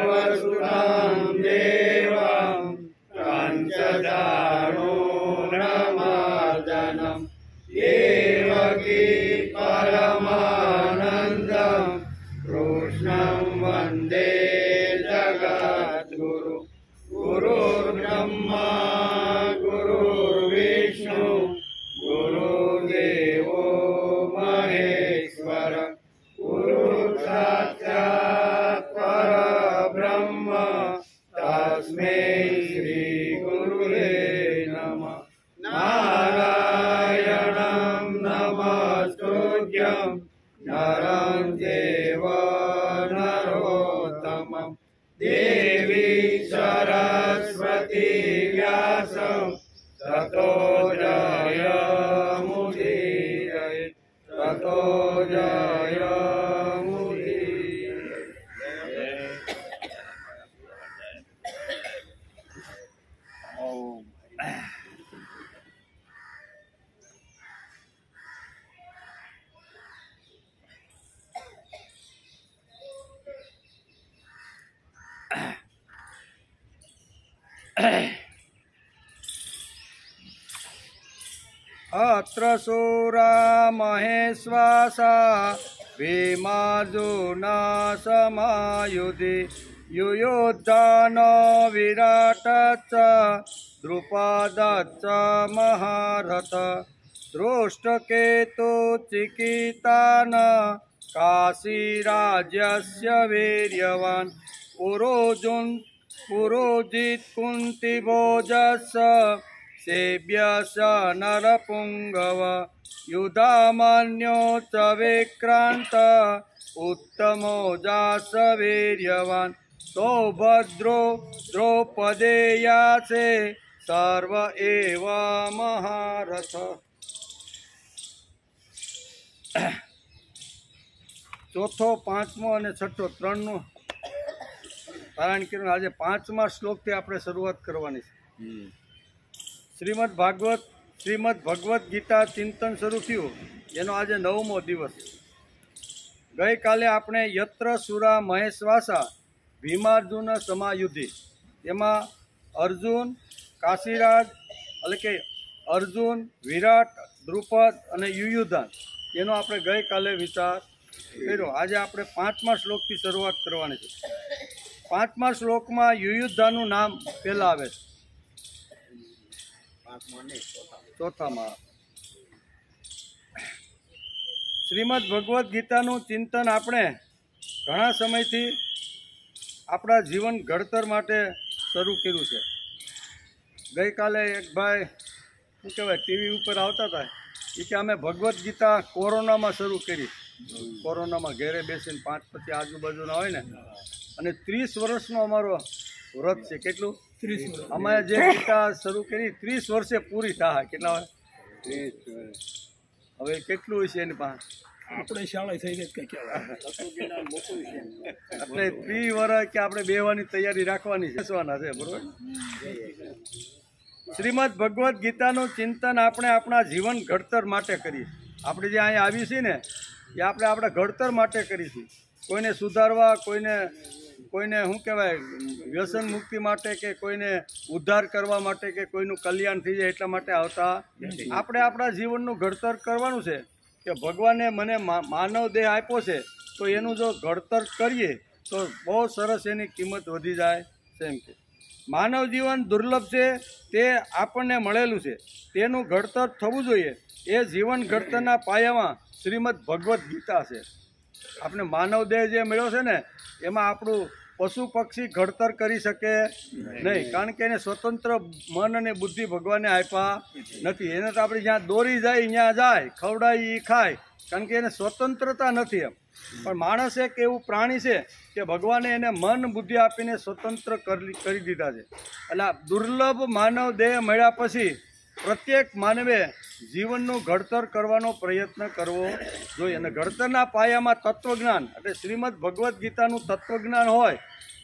वसुधां देवं कंसचाणूरमर्दनं देवकी परमानन्दं कृष्णं वन्दे जगद्गुरु। गुरुर्ब्रह्मा गुरुर्विष्णु गुरुदेवो महेश्वर गुरुसाक्षात् परब्रह्म तस्मै श्री गुरुवे नमः। नारायणं नमस्तुभ्यं नरं चैव नरोत्तमं देवी सरस्वती व्यासं ततो जयमुदीरये ततो जयमुदीरये। अत्र शूरा महेश्वासा भीमार्जुना समायुधि युयुधान विराटच्च द्रुपदच्च महारथ दृष्टकेतु चिकितान काशीराज्यस्य वीर्यवान् पुरोजित् कुन्तिभोजस्य सेव्यस नरपुंगव युधामन्यो च विक्रांत उत्तमो जास वीर्यवान् सौभद्रो द्रौपदेयासे सर्व एव महारथ। चौथो पांचमो और छठो त्रणनो पारायण कर्युं। आज पांचमा श्लोक थी आपणे शरूआत करवानी छे। श्रीमद भगवत गीता चिंतन शुरू थयुं एनो आज 9मो दिवस। गई काले आपणे यत्र सुरा महेश्वासा भीमार्जुन समायुधि एमां अर्जुन काशीराज એટલે કે अर्जुन विराट द्रुपद અને युयुधान એનો આપણે ગઈ કાલે વિચાર કર્યો। આજે આપણે 5મા શ્લોકથી શરૂઆત કરવાની છે। 5મા શ્લોકમાં યુયુધાનું નામ પહેલા આવે છે, ચોથામાં। શ્રીમદ ભગવદ્ ગીતાનું ચિંતન આપણે ઘણા સમયથી આપણા જીવન ઘડતર માટે શરૂ કર્યું છે। ગઈકાલે એક ભાઈ શું કહેવાય ટીવી ઉપર આવતા હતા, એ કે અમે ભગવદ્ ગીતા કોરોનામાં શરૂ કરી। કોરોનામાં ઘેરે બેસીને 5 આજુબાજુના હોય ને, અને 30 વર્ષનો અમારો વ્રત છે। કેટલું? 30 વર્ષ। અમે જે ગીતા શરૂ કરી 30 વર્ષે પૂરી થાય। કેટલા હોય? 30 વર્ષ। હવે કેટલું છે એની પાસે? આપણે શાળા થઈ ગઈ કે કેવા એટલે 30 વર્ષ કે આપણે બેહવાની તૈયારી રાખવાની છે, બેસવાના છે, બરોબર। શ્રીમદ ભગવદ્ ગીતાનું ચિંતન આપણે આપણા જીવન ઘડતર માટે કરીએ। આપણે જે અહીંયા આવી છીએ ને, એ આપણે આપણા ઘડતર માટે કરી છે। કોઈને સુધારવા, કોઈને શું કહેવાય વ્યસન મુક્તિ માટે કે કોઈને ઉદ્ધાર કરવા માટે કે કોઈનું કલ્યાણ થઈ જાય એટલા માટે આવતા આપણે આપણા જીવનનું ઘડતર કરવાનું છે। કે ભગવાને મને માનવ દેહ આપ્યો છે, તો એનું જો ઘડતર કરીએ તો બહુ સરસ એની કિંમત વધી જાય છે। એમ કે માનવ જીવન દુર્લભ છે, તે આપણને મળેલું છે, તેનું ઘડતર થવું જોઈએ। એ જીવન ઘડતરના પાયામાં શ્રીમદ ભગવદ્ ગીતા છે। આપણે માનવ દેહ જે મળ્યો છે ને, એમાં આપણું પશુ પક્ષી ઘડતર કરી શકે નહીં, કારણ કે એને સ્વતંત્ર મન અને બુદ્ધિ ભગવાને આપ્યા નથી। એને તો આપણે જ્યાં દોરી જાય ત્યાં જાય, ખવડાય એ ખાય, કારણ કે એને સ્વતંત્રતા નથી એમ। પણ માણસ એક એવું પ્રાણી છે કે ભગવાને એને મન બુદ્ધિ આપીને સ્વતંત્ર કરી દીધા છે। એટલે દુર્લભ માનવ દેહ મળ્યા પછી પ્રત્યેક માનવે જીવનનું ઘડતર કરવાનો પ્રયત્ન કરવો જોઈએ। અને ઘડતરના પાયામાં તત્વજ્ઞાન એટલે શ્રીમદ ભગવદ્ ગીતાનું તત્વજ્ઞાન હોય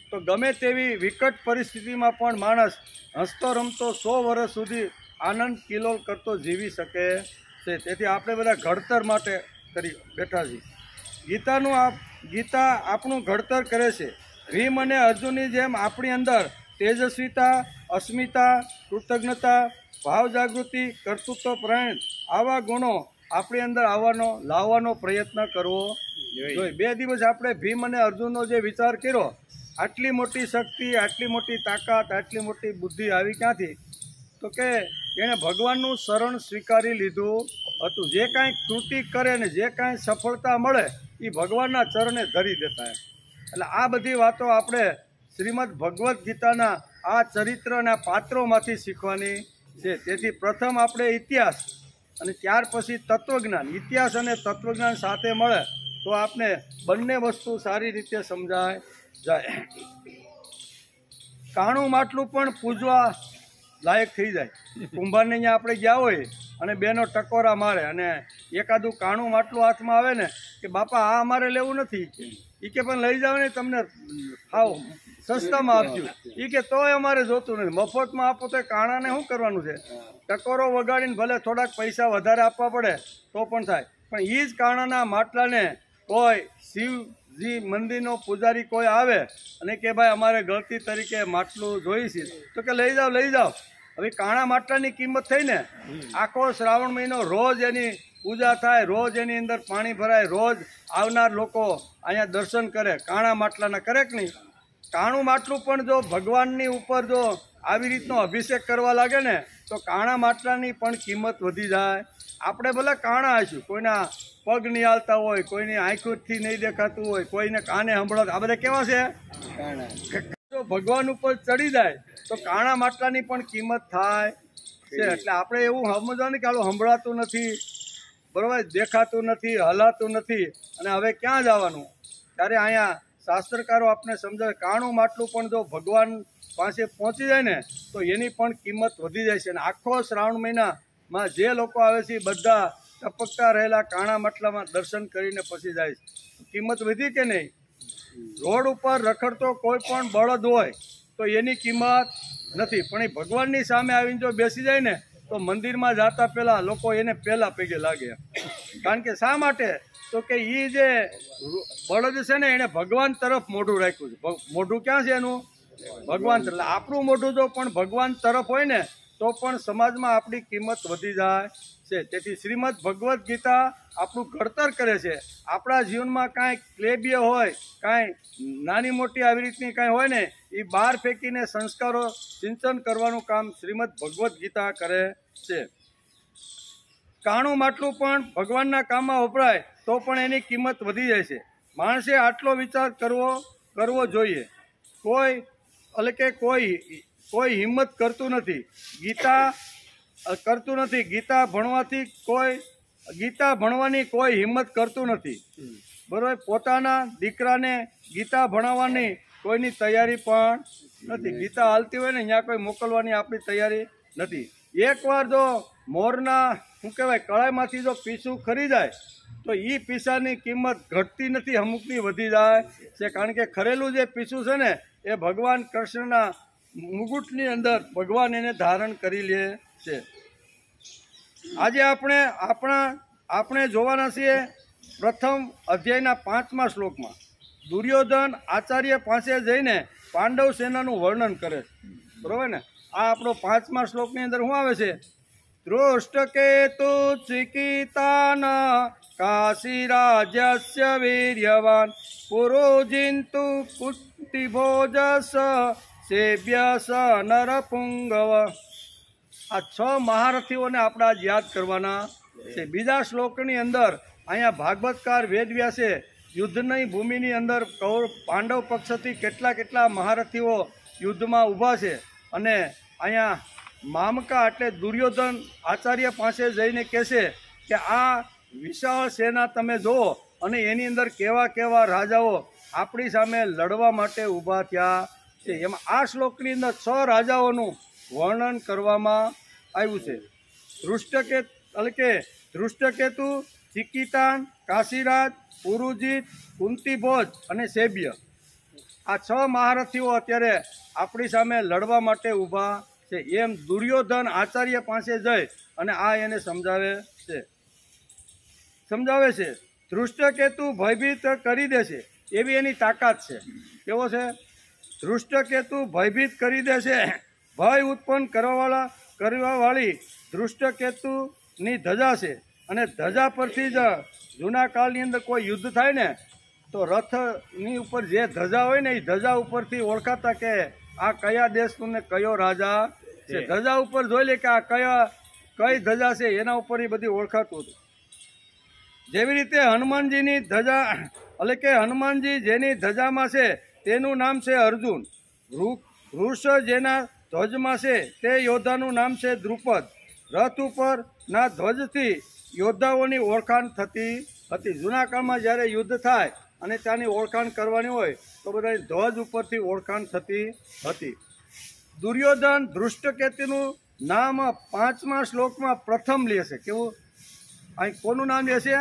તો ગમે તેવી વિકટ પરિસ્થિતિમાં પણ માણસ હસતો રમતો 100 વર્ષ સુધી આનંદ કિલોલ કરતો જીવી શકે છે। તેથી આપણે બધા ઘડતર માટે કરી બેઠા છીએ। ગીતાનું આ ગીતા આપણું ઘડતર કરે છે. ભીમ અને અર્જુનની જેમ આપણી અંદર તેજસ્વીતા, અસ્મિતા, કૃતજ્ઞતા, ભાવ જાગૃતિ, કર્તૃત્વ પ્રયણ આવા ગુણો આપણી અંદર લાવવાનો પ્રયત્ન કરવો જોઈએ. 2 દિવસ આપણે ભીમ અને અર્જુનનો જે વિચાર કર્યો, આટલી મોટી શક્તિ, આટલી મોટી તાકાત, આટલી મોટી બુદ્ધિ આવી ક્યાંથી? તો કે એણે ભગવાનનું શરણ સ્વીકારી લીધું હતું. જે કાંઈ કૃતિ કરે ને જે કાંઈ સફળતા મળે એ ભગવાનના ચરણે ધરી દેતા. એટલે આ બધી વાતો આપણે શ્રીમદ ભગવદ્ ગીતાના આ ચરિત્ર અને આ પાત્રોમાંથી શીખવાની છે. તેથી પ્રથમ આપણે ઇતિહાસ અને ત્યાર પછી તત્વજ્ઞાન, ઇતિહાસ અને તત્વજ્ઞાન સાથે મળે તો આપણે બંને વસ્તુ સારી રીતે સમજાય જાય. કાણું માટલું પણ પૂજવા લાયક થઈ જાય. કુંભારને અહીંયા આપણે ગયા હોય અને બેનો ટકોરા મારે અને એકાદું કાણું માટલું હાથમાં આવે ને કે બાપા આ અમારે લેવું નથી, એ કે પણ લઈ જાવ ને, તમને ખાવ સસ્તામાં આપજો, એ કે તોય અમારે જોતું નથી, મફતમાં આપો તો કાણાને શું કરવાનું છે? ટકોરો વગાડીને ભલે થોડાક પૈસા વધારે આપવા પડે તો પણ થાય, પણ એ જ કાણાના માટલાને કોઈ શિવજી મંદિરનો પૂજારી કોઈ આવે અને કે ભાઈ અમારે ગળતી તરીકે માટલું જોઈશે તો કે લઈ જાઓ. હવે કાણા માટલાની કિંમત થઈ ને, આખો શ્રાવણ મહિનો રોજ એની પૂજા થાય, રોજ એની અંદર પાણી ભરાય, રોજ આવનાર લોકો અહીંયા દર્શન કરે, કાણા માટલાના કરે કે નહીં? કાણું માટલું પણ જો ભગવાનની ઉપર જો આવી રીતનો અભિષેક કરવા લાગે ને તો કાણા માટલાની પણ કિંમત વધી જાય. આપણે ભલે કાણા આવીશું, કોઈના પગ નહીં હાલતા હોય, કોઈની આંખોથી નહીં દેખાતું હોય, કોઈને કાને સંભળાતું, આ બધા કેવા છે? જો ભગવાન ઉપર ચડી જાય તો કાણા માટલાની પણ કિંમત થાય છે. એટલે આપણે એવું સમજવાનું કે આલું સંભળાતું નથી, બરાબર, દેખાતું નથી, હલાતું નથી અને હવે ક્યાં જવાનું? ત્યારે અહીંયા શાસ્ત્રકારો આપણે સમજાવે કાણું માટલું પણ જો ભગવાન પાસે પહોંચી જાય ને તો એની પણ કિંમત વધી જાય છે. અને આખો શ્રાવણ મહિનામાં જે લોકો આવે છે બધા ટપકતા રહેલા કાણા માટલામાં દર્શન કરીને પછી જાય છે. કિંમત વધી કે નહીં? રોડ ઉપર રખડતો કોઈ પણ બળદ હોય તો એની કિંમત નથી, પણ એ ભગવાનની સામે આવીને જો બેસી જાય ને તો મંદિરમાં જતા પહેલાં લોકો એને પહેલાં પગે લાગે. કારણ કે શા માટે? તો કે એ જે બળદ છે ને એને ભગવાન તરફ મોઢું રાખ્યું છે. મોઢું ક્યાં છે એનું? ભગવાન તરફ. એટલે આપણું મોઢું જો પણ ભગવાન તરફ હોય ને તો પણ સમાજમાં આપણી કિંમત વધી જાય છે. તેથી શ્રીમદ ભગવદ્ ગીતા આપણું ઘડતર કરે છે. આપણા જીવનમાં કાંઈ ક્લેબીય હોય, કાંઈ નાની મોટી આવી રીતની કાંઈ હોય ને એ બહાર ફેંકીને સંસ્કારો સિંચન કરવાનું કામ શ્રીમદ ભગવદ્ ગીતા કરે છે. કાણું માટલું પણ ભગવાનના કામમાં વપરાય તો પણ એની કિંમત વધી જાય છે. માણસે આટલો વિચાર કરવો જોઈએ. કોઈ હિંમત કરતું નથી, ગીતા ભણવાની કોઈ હિંમત કરતું નથી, બરાબર. પોતાના દીકરાને ગીતા ભણાવવાની કોઈની તૈયારી પણ નથી. ગીતા હાલતી હોય ને ત્યાં કોઈ મોકલવાની આપણી તૈયારી નથી. એકવાર જો મોરના કળાઈમાંથી જો પીસું ખરી જાય તો એ પીસાની કિંમત ઘટતી નથી, અમુકની વધી જાય છે. કારણ કે ખરેલું જે પીસું છે ને એ ભગવાન કૃષ્ણના મુગુટની અંદર ભગવાન એને ધારણ કરી લે છે. આજે આપણે જોવાના છીએ પ્રથમ અધ્યાયના 5મા શ્લોકમાં દુર્યોધન આચાર્ય પાસે જઈને પાંડવ સેનાનું વર્ણન કરે છે, બરોબર ને? આ આપણો 5મા શ્લોકની અંદર શું આવે છે? દૃષ્ટકેતુ ચિકિતાન કાશીરાજ્યસ્ય વીર્યવાન પુરોજિન્તુ કુંતીભોજસ સેવ્યસ નરપુંગવ. આ 6 મહારથીઓને આપણે આજ યાદ કરવાના છે. બીજા શ્લોકની અંદર અહીંયા ભાગવતકાર વેદવ્યાસે યુદ્ધની ભૂમિની અંદર પાંડવ પક્ષથી કેટલા મહારથીઓ યુદ્ધમાં ઊભા છે અને અહીંયા મામકા એટલે દુર્યોધન આચાર્ય પાસે જઈને કહેશે કે આ વિશાળ સેના તમે જુઓ અને એની અંદર કેવા રાજાઓ આપણી સામે લડવા માટે ઊભા થયા છે. એમાં આ શ્લોકની અંદર 6 રાજાઓનું વર્ણન કરવામાં આવ્યું છે. ધૃષ્ટકેતુ, ચિકિતાન, કાશીરાજ, પુરુજીત, કુંતીભોજ અને સેબ્ય. આ 6 મહારથીઓ અત્યારે આપણી સામે લડવા માટે ઊભા છે. એમ દુર્યોધન આચાર્ય પાસે જઈ અને આ એને સમજાવે છે. ધૃષ્ટકેતુ ભયભીત કરી દેશે એવી એની તાકાત છે. કેવો છે? ધૃષ્ટકેતુ ભયભીત કરી દેશે. ભય ઉત્પન્ન કરવાવાળી ધૃષ્ટકેતુની ધજા છે. અને ધજા પરથી જ જૂના કાળની અંદર કોઈ યુદ્ધ થાય ને તો રથની ઉપર જે ધજા હોય ને એ ધજા ઉપરથી ઓળખાતા કે આ કયા દેશનું ને કયો રાજા છે. ધજા ઉપર જોઈ લે કે આ કઈ ધજા છે એના ઉપર એ બધી ઓળખાતું હતું. જેવી રીતે હનુમાનજીની ધજા એટલે કે હનુમાનજી જેની ધજામાં છે તેનું નામ છે અર્જુન. વૃષ જેના ધ્વજમાં છે તે યોદ્ધાનું નામ છે દ્રુપદ. રથ ઉપર ના ધ્વજથી યોદ્ધાઓની ઓળખાણ થતી હતી. જૂના કાળમાં જ્યારે યુદ્ધ થાય અને ત્યાંની ઓળખાણ કરવાની હોય તો બધા ધ્વજ ઉપરથી ઓળખાણ થતી હતી. દુર્યોધન ધૃષ્ટકેતુનું નામ 5મા શ્લોકમાં પ્રથમ લે છે. કેવું? અહીં કોનું નામ લે છે?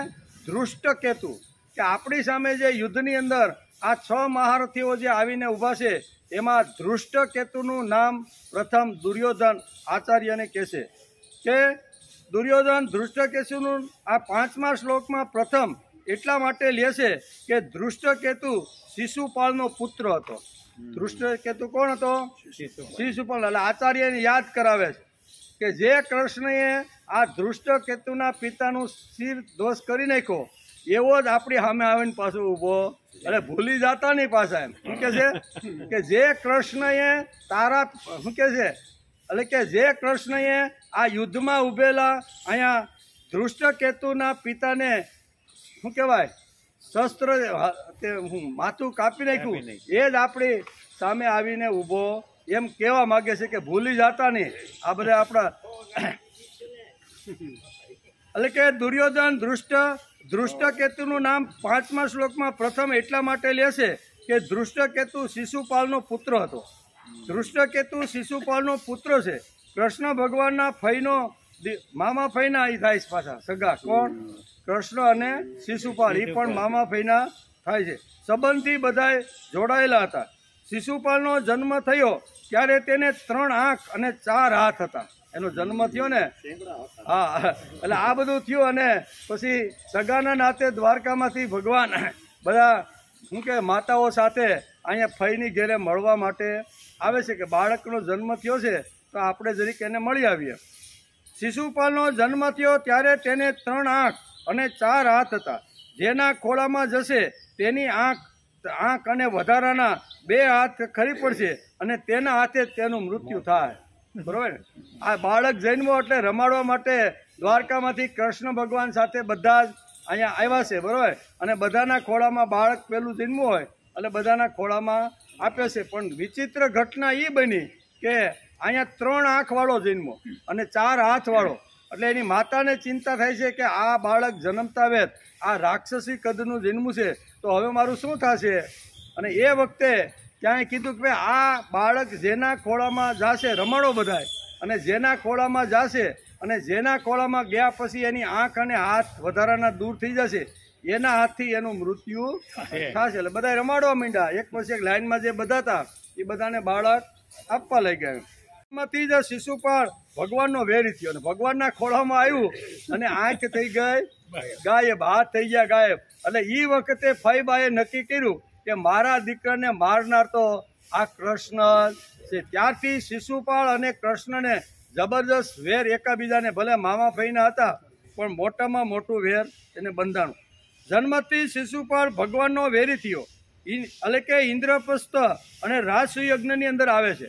ધૃષ્ટકેતુ. કે આપણી સામે જે યુદ્ધની અંદર આ 6 મહારથીઓ જે આવીને ઊભા છે એમાં ધૃષ્ટકેતુનું નામ પ્રથમ દુર્યોધન આચાર્યને કહેશે કે દુર્યોધન ધૃષ્ટકેતુનું આ 5મા શ્લોકમાં પ્રથમ એટલા માટે લે છે કે ધૃષ્ટકેતુ શિશુપાળનો પુત્ર હતો. ધૃષ્ટકેતુ કોણ હતો? શિશુપાળ. એટલે આચાર્યને યાદ કરાવે છે કે જે કૃષ્ણએ આ ધૃષ્ટકેતુના પિતાનું શિર દોષ કરી નાખ્યો એવો જ આપણી સામે આવીને પાછો ઊભો. એટલે ભૂલી જતા નહીં પાછા. એમ શું કે છે કે જે કૃષ્ણએ તારા શું કે છે એટલે કે જે કૃષ્ણએ આ યુદ્ધમાં ઊભેલા અહીંયા ધૃષ્ટકેતુના પિતાને શું કહેવાય શસ્ત્ર માથું કાપી નાખ્યું એ જ આપણી સામે આવીને ઊભો એમ કહેવા માગે છે કે ભૂલી જતા નહીં આ બધા આપણા. એટલે કે દુર્યોધન ધૃષ્ટકેતુનું નામ 5મા શ્લોકમાં પ્રથમ એટલા માટે લેશે કે ધૃષ્ટકેતુ શિશુપાળનો પુત્ર હતો. ધૃષ્ટકેતુ શિશુપાળનો પુત્ર છે. કૃષ્ણ ભગવાનના ફઈનો મામા ફઈના એ થાય છે પાછા સગા. કોણ? કૃષ્ણ અને શિશુપાળ એ પણ મામા ફઈના થાય છે. સંબંધથી બધાએ જોડાયેલા હતા. શિશુપાળનો જન્મ થયો ત્યારે તેને 3 આંખ અને 4 હાથ હતા. એનો જન્મ થયો ને હા એટલે આ બધું થયું અને પછી સગાના નાતે દ્વારકામાંથી ભગવાન બધા શું કે માતાઓ સાથે અહીંયા ફઈની ઘેરે મળવા માટે આવે છે કે બાળકનો જન્મ થયો છે તો આપણે જરીક એને મળી આવીએ. શિશુપાળનો જન્મ થયો ત્યારે તેને 3 આંખ અને 4 હાથ હતા. જેના ખોળામાં જશે તેની આંખ અને વધારાના 2 હાથ ખરી પડશે અને તેના હાથે જ તેનું મૃત્યુ થાય. બરોબર. આ બાળક જન્મો એટલે રમાડવા માટે દ્વારકામાંથી કૃષ્ણ ભગવાન સાથે બધા જ અહીંયા આવ્યા છે. બરોબર. અને બધાના ખોળામાં બાળક પેલું જન્મવું હોય એટલે બધાના ખોળામાં આપે છે. પણ વિચિત્ર ઘટના એ બની કે અહીંયા 3 આંખવાળો જન્મો અને 4 હાથવાળો. એટલે એની માતાને ચિંતા થાય છે કે આ બાળક જન્મતા વેત આ રાક્ષસી કદનું જન્મ છે તો હવે મારું શું થશે. અને એ વખતે ત્યાં કીધું કે ભાઈ આ બાળક જેના ખોળામાં જશે રમાડો બધાય અને જેના ખોળામાં જશે અને જેના ખોળામાં ગયા પછી એની આંખ અને હાથ વધારાના દૂર થઈ જશે એના હાથથી એનું મૃત્યુ થશે. એટલે બધા રમાડવા માંડ્યા. એક પછી એક લાઈનમાં જે બધા હતા એ બધાને બાળક આપવા લઈ ગયા. એમાંથી જ શિશુપાળ ભગવાનનો વેરી થયો અને ભગવાનના ખોળામાં આવ્યું અને આંખ થઈ ગઈ ગાયબ, હાથ થઈ ગયા ગાયબ. એટલે એ વખતે ફઈબાએ નક્કી કર્યું કે મારા દીકરાને મારનાર તો આ કૃષ્ણ છે. ત્યારથી શિશુપાળ અને કૃષ્ણને જબરજસ્ત વેર એકાબીજાને ભલે મામા ફઈના હતા પણ મોટામાં મોટું વેર એને બંધાણું. જન્મથી શિશુપાળ ભગવાનનો વેરી થયો. એટલે કે ઇન્દ્રપ્રસ્થ અને રાજસૂય યજ્ઞની અંદર આવે છે.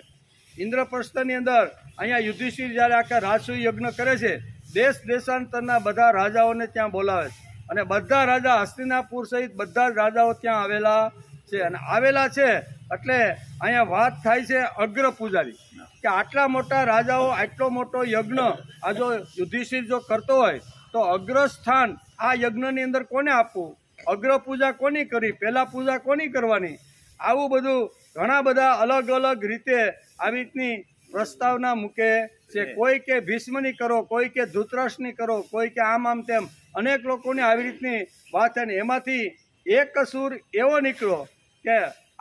ઇન્દ્રપ્રસ્થની અંદર અહીંયા યુધિષ્ઠિર જ્યારે આખા રાજસૂય યજ્ઞ કરે છે દેશ દેશાંતરના બધા રાજાઓને ત્યાં બોલાવે છે અને બધા રાજા હસ્તિનાપુર સહિત બધા જ રાજાઓ ત્યાં આવેલા છે. અને આવેલા છે એટલે અહીંયા વાત થાય છે અગ્ર પૂજારી કે આટલા મોટા રાજાઓ આટલો મોટો યજ્ઞ આ જો યુધિષ્ઠિર જો કરતો હોય તો અગ્ર સ્થાન આ યજ્ઞની અંદર કોને આપવું, અગ્ર પૂજા કોની કરવી, પહેલા પૂજા કોની કરવાની, આવું બધું ઘણા બધા અલગ અલગ રીતે આવી રીતની પ્રસ્તાવના મૂકે છે. કોઈ કે ભીષ્મની કરો, કોઈ કે ધૃતરાષ્ટ્રની કરો, કોઈ કે આમ તેમ અનેક લોકોની આવી રીતની વાત થાય ને એમાંથી એક કસૂર એવો નીકળ્યો કે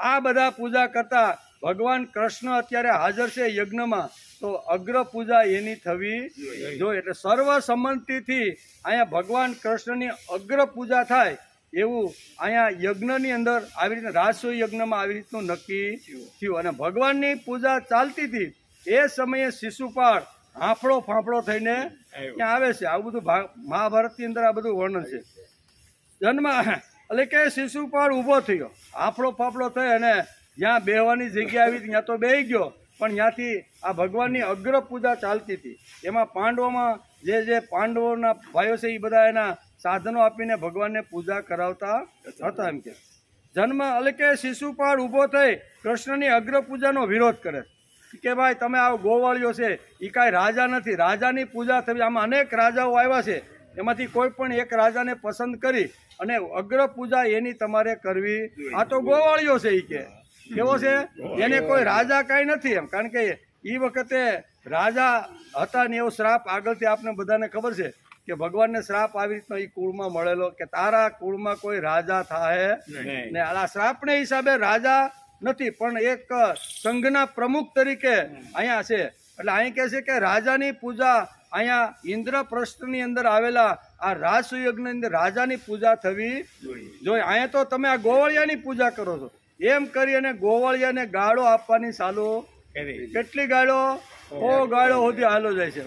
આ બધા પૂજા કરતા ભગવાન કૃષ્ણ અત્યારે હાજર છે યજ્ઞમાં તો અગ્ર પૂજા એની થવી જોઈએ. એટલે સર્વસંમતિથી અહીંયા ભગવાન કૃષ્ણની અગ્ર પૂજા થાય એવું અહીંયા યજ્ઞની અંદર આવી રીતે રાજસૂય યજ્ઞમાં આવી રીતનું નક્કી થયું અને ભગવાનની પૂજા ચાલતી હતી એ સમયે શિશુપાળ હાંફળો ફાંફળો થઈને ત્યાં આવે છે. આવું બધું મહાભારતની અંદર આ બધું વર્ણન છે. જન્મ એટલે કે શિશુપાળ ઊભો થયો, હાંફળો ફાંફળો થઈ અને જ્યાં બેહવાની જગ્યા આવી ત્યાં તો બેહી ગયો, પણ ત્યાંથી આ ભગવાનની અગ્ર પૂજા ચાલતી હતી. એમાં પાંડવોમાં જે પાંડવોના ભાઈઓ છે એ બધા એના સાધનો આપીને ભગવાનને પૂજા કરાવતા હતા. એમ કે જન્મ એટલે કે શિશુપાળ ઊભો થઈ કૃષ્ણની અગ્ર પૂજાનો વિરોધ કરે કે ભાઈ તમે આ ગોવાળીઓ છે એ કાંઈ રાજા નથી, રાજાની પૂજા થવી. આમાં અનેક રાજાઓ આવ્યા છે, એમાંથી કોઈ પણ એક રાજાને પસંદ કરી અને અગ્ર પૂજા એની તમારે કરવી. આ તો ગોવાળીઓ છે. એ કે કેવો છે, એને કોઈ રાજા કાંઈ નથી એમ. કારણ કે એ વખતે રાજા હતા ને એવો શ્રાપ આગળથી આપને બધાને ખબર છે કે ભગવાનને શ્રાપ આવી રીતનો એ કુળમાં મળેલો કે તારા કુળમાં કોઈ રાજા થાય ને. આ શ્રાપને હિસાબે રાજા નથી પણ એક સંઘના પ્રમુખ તરીકે અહીંયા છે. એટલે અહીં કહે છે કે રાજાની પૂજા અહીંયા ઇન્દ્રપ્રસ્થની અંદર આવેલા આ રાજસુયજ્ઞની અંદર રાજાની પૂજા થવી જોઈએ. અહીંયા તો તમે આ ગોવાળિયાની પૂજા કરો છો એમ કરી અને ગોવાળિયાને ગાળો આપવાની ચાલુ. કેટલી ગાળો? 100 ગાળો સુધી હાલો જાય છે.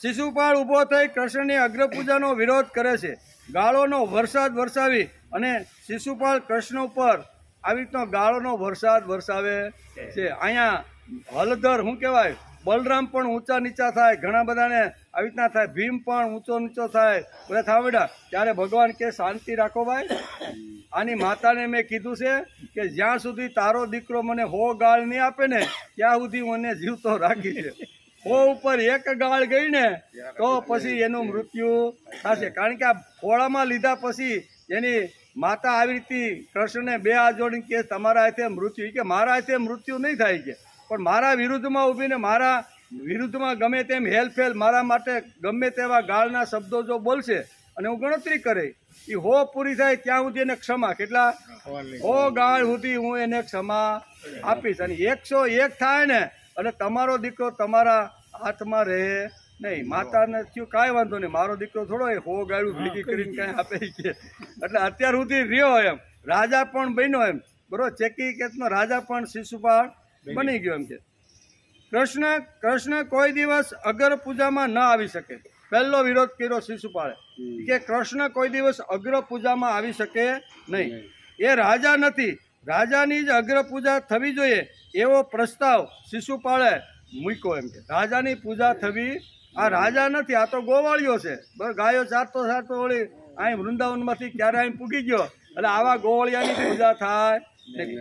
શિશુપાળ ઊભો થઈ કૃષ્ણની અગ્ર પૂજાનો વિરોધ કરે છે. ગાળોનો વરસાદ વરસાવી અને શિશુપાળ કૃષ્ણ ઉપર આવી રીતનો ગાળોનો વરસાદ વરસાવે છે. અહીંયા હલધર શું કહેવાય, બલરામ પણ ઊંચા નીચા થાય, ઘણા બધાને આવી રીતના થાય, ભીમ પણ ઊંચો નીચો થાય, બધા થાવડા. ત્યારે ભગવાન કે શાંતિ રાખો ભાઈ. આની માતાને મેં કીધું છે કે જ્યાં સુધી તારો દીકરો મને 100 ગાળ નહીં આપે ને ત્યાં સુધી મને જીવતો રાખી છે. 100 ઉપર 1 ગાળ ગઈ ને તો પછી એનું મૃત્યુ થશે. કારણ કે આ ખોળામાં લીધા પછી એની માતા આવી રીતે કૃષ્ણને 2 હાથ જોડીને કે તમારા હાથે મૃત્યુ, કે મારા હાથે મૃત્યુ નહીં થાય કે, પણ મારા વિરુદ્ધમાં ઊભીને મારા વિરુદ્ધમાં ગમે તેમ હેલફેલ મારા માટે ગમે તેવા ગાળના શબ્દો જો બોલશે અને હું ગણતરી કરે એ 100 પૂરી થાય ત્યાં સુધી એને ક્ષમા. કેટલા? 100 ગાળ સુધી હું એને ક્ષમા આપીશ. અને 101 થાય ને એટલે તમારો દીકરો તમારા હાથમાં રહે નહીં. માતાને થયું કાંઈ વાંધો નહીં, મારો દીકરો થોડો 100 ગાળું ભેગી કરીને કાંઈ આપે કે. એટલે અત્યાર સુધી રહ્યો એમ, રાજા પણ બન્યો એમ, બરોબર. ચેકી કેતનો રાજા પણ શિશુપાળ બની ગયો એમ કે. કૃષ્ણ કોઈ દિવસ અગ્ર પૂજામાં ન આવી શકે. પહેલો વિરોધ કર્યો શિશુપાળે કે કૃષ્ણ કોઈ દિવસ અગ્ર પૂજામાં આવી શકે નહીં. એ રાજા નથી, રાજાની જ અગ્ર પૂજા થવી જોઈએ એવો પ્રસ્તાવ શિશુપાળે મૂક્યો એમ કે. રાજાની પૂજા થવી, આ રાજા નથી, આ તો ગોવાળીઓ છે. બરાબર, ગાયો ચારતો ચારતો વળી અહીં વૃંદાવનમાંથી ક્યારે અહીં પૂગી ગયો. એટલે આવા ગોવાળિયાની પૂજા થાય.